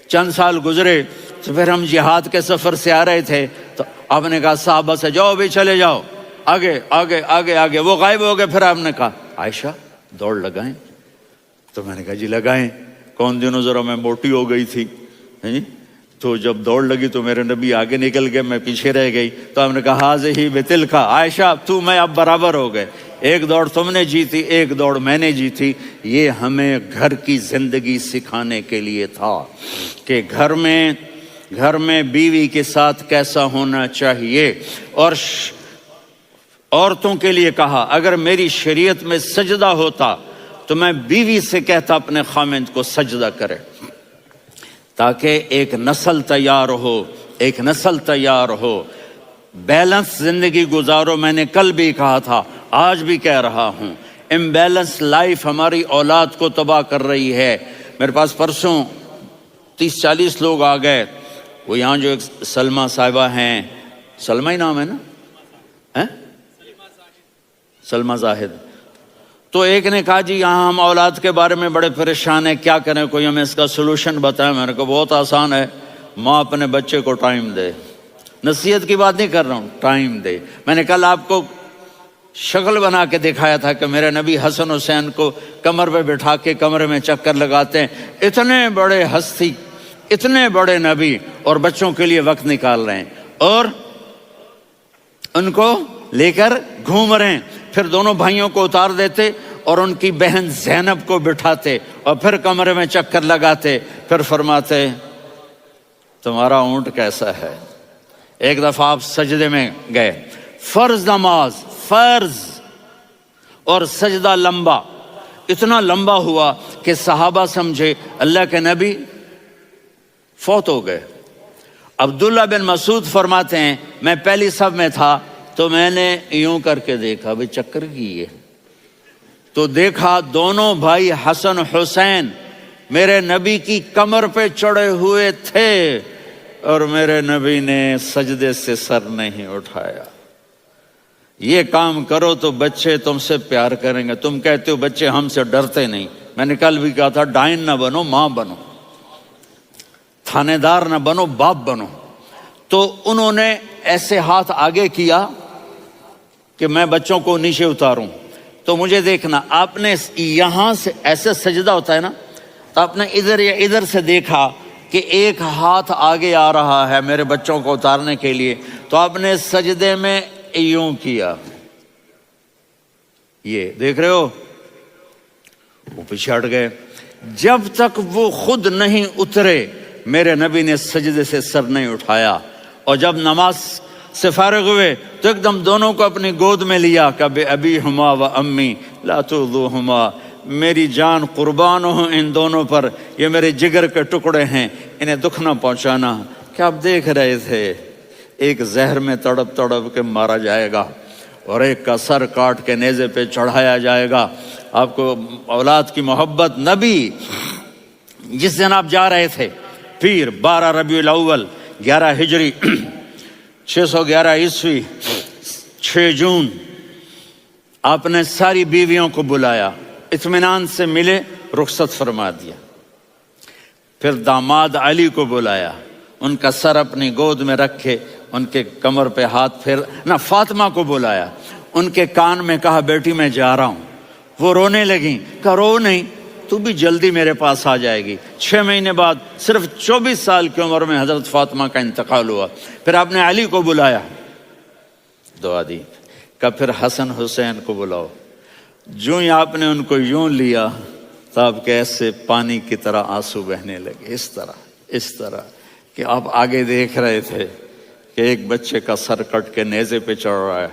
چند سال گزرے تو پھر ہم جہاد کے سفر سے آ رہے تھے، تو آپ نے کہا صحابہ سے جاؤ بھی چلے جاؤ آگے آگے آگے آگے، وہ غائب ہو گئے۔ پھر آپ نے کہا عائشہ دوڑ لگائیں، تو میں نے کہا جی لگائیں۔ کون دنوں ذرا میں موٹی ہو گئی تھی، تو جب دوڑ لگی تو میرے نبی آگے نکل گئے، میں پیچھے رہ گئی۔ تو ہم نے کہا ہاذہ بتلک، عائشہ تو میں اب برابر ہو گئے، ایک دوڑ تم نے جیتی ایک دوڑ میں نے جیتی۔ یہ ہمیں گھر کی زندگی سکھانے کے لیے تھا کہ گھر میں بیوی کے ساتھ کیسا ہونا چاہیے۔ اور عورتوں کے لیے کہا اگر میری شریعت میں سجدہ ہوتا تو میں بیوی سے کہتا اپنے خاوند کو سجدہ کرے، تاکہ ایک نسل تیار ہو، بیلنس زندگی گزارو۔ میں نے کل بھی کہا تھا، آج بھی کہہ رہا ہوں، امبیلنس لائف ہماری اولاد کو تباہ کر رہی ہے۔ میرے پاس پرسوں 30-40 لوگ آ گئے، وہ یہاں جو ایک سلمہ صاحبہ ہیں، سلمہ ہی نام ہے نا، سلمہ زاہد، تو ایک نے کہا جی یہاں ہم اولاد کے بارے میں بڑے پریشان ہیں، کیا کریں، کوئی ہمیں اس کا سلوشن بتائیں۔ میں نے کہا بہت آسان ہے، ماں اپنے بچے کو ٹائم دے۔ نصیحت کی بات نہیں کر رہا ہوں، ٹائم دے۔ میں نے کل آپ کو شکل بنا کے دکھایا تھا کہ میرے نبی حسن حسین کو کمر پہ بٹھا کے کمرے میں چکر لگاتے ہیں۔ اتنے بڑے ہستی، اتنے بڑے نبی، اور بچوں کے لیے وقت نکال رہے ہیں اور ان کو لے کر گھوم رہے ہیں۔ پھر دونوں بھائیوں کو اتار دیتے اور ان کی بہن زینب کو بٹھاتے اور پھر کمرے میں چکر لگاتے، پھر فرماتے تمہارا اونٹ کیسا ہے۔ ایک دفعہ آپ سجدے میں گئے، فرض نماز، فرض، اور سجدہ لمبا، اتنا لمبا ہوا کہ صحابہ سمجھے اللہ کے نبی فوت ہو گئے۔ عبداللہ بن مسعود فرماتے ہیں میں پہلی صف میں تھا تو میں نے یوں کر کے دیکھا بھی چکر کی ہے، تو دیکھا دونوں بھائی حسن حسین میرے نبی کی کمر پہ چڑھے ہوئے تھے اور میرے نبی نے سجدے سے سر نہیں اٹھایا۔ یہ کام کرو تو بچے تم سے پیار کریں گے۔ تم کہتے ہو بچے ہم سے ڈرتے نہیں، میں نے کل بھی کہا تھا ڈائن نہ بنو، ماں بنو، تھانے دار نہ بنو، باپ بنو۔ تو انہوں نے ایسے ہاتھ آگے کیا کہ میں بچوں کو نیچے اتاروں، تو مجھے دیکھنا، آپ نے یہاں سے ایسے سجدہ ہوتا ہے نا، تو آپ نے ادھر یا ادھر سے دیکھا کہ ایک ہاتھ آگے آ رہا ہے میرے بچوں کو اتارنے کے لیے، تو آپ نے سجدے میں یوں کیا، یہ دیکھ رہے ہو، وہ پیچھے ہٹ گئے۔ جب تک وہ خود نہیں اترے میرے نبی نے سجدے سے سر نہیں اٹھایا، اور جب نماز سے فارغ ہوئے تو ایک دم دونوں کو اپنی گود میں لیا کہ بے ابی ہما و امی لا تؤذوہما، میری جان قربان ہو ان دونوں پر، یہ میرے جگر کے ٹکڑے ہیں، انہیں دکھ نہ پہنچانا۔ کیا آپ دیکھ رہے تھے ایک زہر میں تڑپ تڑپ کے مارا جائے گا اور ایک کا سر کاٹ کے نیزے پہ چڑھایا جائے گا۔ آپ کو اولاد کی محبت، نبی جس دن آپ جا رہے تھے پیر 12 ربیع الاول 11 ہجری 611 عیسوی 6 جون، آپ نے ساری بیویوں کو بلایا، اطمینان سے ملے، رخصت فرما دیا۔ پھر داماد علی کو بلایا، ان کا سر اپنی گود میں رکھے، ان کے کمر پہ ہاتھ پھیر نہ، فاطمہ کو بلایا، ان کے کان میں کہا بیٹی میں جا رہا ہوں۔ وہ رونے لگیں، کہا رو نہیں، تو بھی جلدی میرے پاس آ جائے گی۔ 6 مہینے بعد صرف 24 سال کی عمر میں حضرت فاطمہ کا انتقال ہوا۔ پھر آپ نے علی کو بلایا، دعا دی، کہ پھر حسن حسین کو بلاؤ۔ جو ہی آپ نے ان کو یوں لیا تو آپ کے ایسے پانی کی طرح آنسو بہنے لگے، اس طرح کہ آپ آگے دیکھ رہے تھے کہ ایک بچے کا سر کٹ کے نیزے پہ چڑھ رہا ہے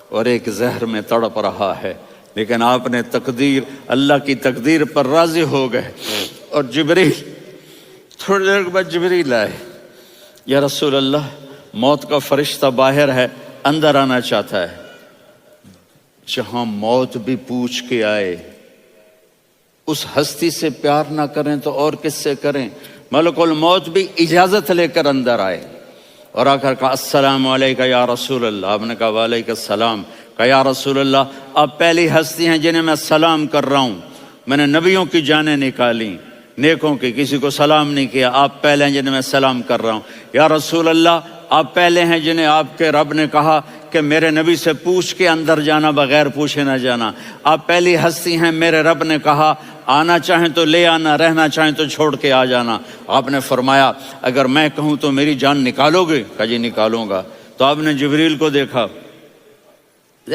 اور ایک زہر میں تڑپ رہا ہے، لیکن آپ نے تقدیر، اللہ کی تقدیر پر راضی ہو گئے۔ اور جبریل، تھوڑی دیر کے بعد جبریل آئے، یا رسول اللہ موت کا فرشتہ باہر ہے، اندر آنا چاہتا ہے۔ جہاں موت بھی پوچھ کے آئے، اس ہستی سے پیار نہ کریں تو اور کس سے کریں؟ ملک الموت بھی اجازت لے کر اندر آئے اور آ کر کہا السلام علیکہ یا رسول اللہ۔ آپ نے کہا وعلیکم السلام۔ کہا یا رسول اللہ آپ پہلی ہستی ہیں جنہیں میں سلام کر رہا ہوں، میں نے نبیوں کی جانیں نکالی، نیکوں کی، کسی کو سلام نہیں کیا، آپ پہلے ہیں جنہیں میں سلام کر رہا ہوں۔ یا رسول اللہ آپ پہلے ہیں جنہیں آپ کے رب نے کہا کہ میرے نبی سے پوچھ کے اندر جانا، بغیر پوچھے نہ جانا۔ آپ پہلی ہستی ہیں، میرے رب نے کہا آنا چاہیں تو لے آنا، رہنا چاہیں تو چھوڑ کے آ جانا۔ آپ نے فرمایا اگر میں کہوں تو میری جان نکالو گے؟ کہا جی نکالوں گا۔ تو آپ نے جبریل کو دیکھا،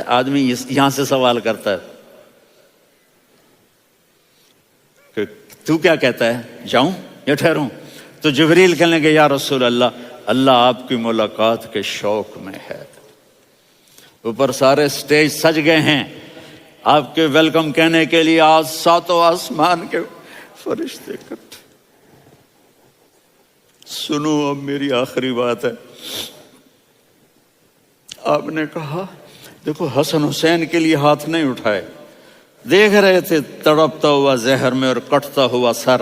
آدمی یہاں سے سوال کرتا ہے کہ تو کیا کہتا ہے، جاؤں یا ٹھہروں؟ تو جبریل کہنے لگے یا رسول اللہ، اللہ آپ کی ملاقات کے شوق میں ہے۔ اوپر سارے سٹیج سج گئے ہیں آپ کے ویلکم کہنے کے لیے، آج 7 آسمان کے فرشتے اکٹھے۔ سنو اب میری آخری بات ہے۔ آپ نے کہا دیکھو حسن حسین کے لیے ہاتھ نہیں اٹھائے، دیکھ رہے تھے تڑپتا ہوا زہر میں اور کٹتا ہوا سر،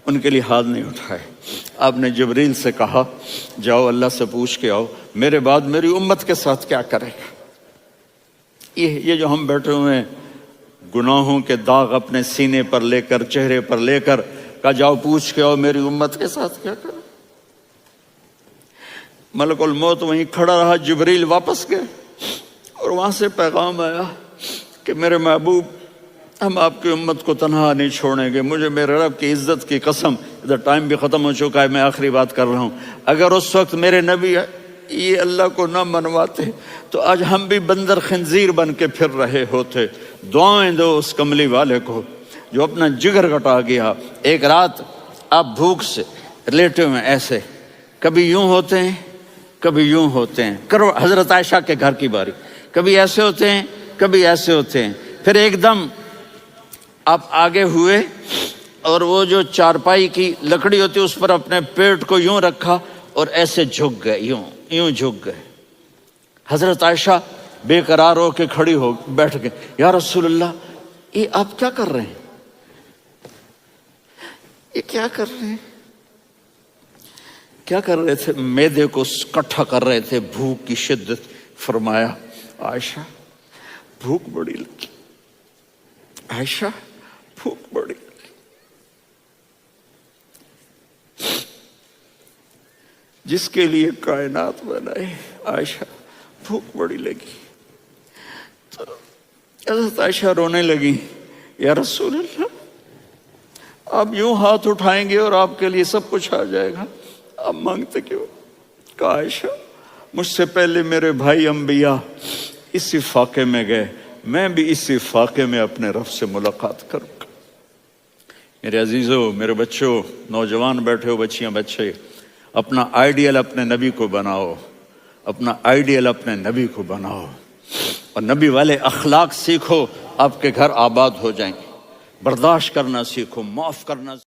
ان کے لیے ہاتھ نہیں اٹھائے۔ آپ نے جبریل سے کہا جاؤ اللہ سے پوچھ کے آؤ میرے بعد میری امت کے ساتھ کیا کرے گا۔ یہ جو ہم بیٹھے ہوئے ہیں گناہوں کے داغ اپنے سینے پر لے کر، چہرے پر لے کر، کہا جاؤ پوچھ کے آؤ میری امت کے ساتھ کیا کرے۔ ملک الموت وہیں کھڑا رہا، جبریل واپس گئے اور وہاں سے پیغام آیا کہ میرے محبوب ہم آپ کی امت کو تنہا نہیں چھوڑیں گے، مجھے میرے رب کی عزت کی قسم، ادھر ٹائم بھی ختم ہو چکا ہے، میں آخری بات کر رہا ہوں، اگر اس وقت میرے نبی یہ اللہ کو نہ منواتے تو آج ہم بھی بندر خنزیر بن کے پھر رہے ہوتے۔ دعائیں دو اس کملی والے کو جو اپنا جگر کٹا گیا۔ ایک رات آپ بھوک سے لیٹے ہوئے ایسے، کبھی یوں ہوتے ہیں کبھی یوں ہوتے ہیں، کرو حضرت عائشہ کے گھر کی باری، کبھی ایسے ہوتے ہیں کبھی ایسے ہوتے ہیں، پھر ایک دم آپ آگے ہوئے اور وہ جو چارپائی کی لکڑی ہوتی اس پر اپنے پیٹ کو یوں رکھا اور ایسے جھک گئے، یوں جھک گئے۔ حضرت عائشہ بے قرار ہو کے کھڑی ہو بیٹھ گئے، یا رسول اللہ یہ آپ کیا کر رہے ہیں، یہ کیا کر رہے ہیں؟ کیا کر رہے تھے؟ معدے کو کٹھا کر رہے تھے، بھوک کی شدت۔ فرمایا عائشہ بھوک بڑی لگی، عائشہ بھوک بڑی لگی، جس کے لیے کائنات بنائے، عائشہ بھوک بڑی لگی۔ تو حضرت عائشہ رونے لگی، یا رسول اللہ آپ یوں ہاتھ اٹھائیں گے اور آپ کے لیے سب کچھ آ جائے گا، آپ مانگتے کیوں؟ کہا عائشہ مجھ سے پہلے میرے بھائی انبیاء اسی فاقے میں گئے، میں بھی اسی فاقے میں اپنے رب سے ملاقات کروں گا۔ میرے عزیزوں، میرے بچوں، نوجوان بیٹھے ہو، بچیاں بچے، اپنا آئیڈیل اپنے نبی کو بناؤ، اپنا آئیڈیل اپنے نبی کو بناؤ، اور نبی والے اخلاق سیکھو، آپ کے گھر آباد ہو جائیں گے۔ برداشت کرنا سیکھو، معاف کرنا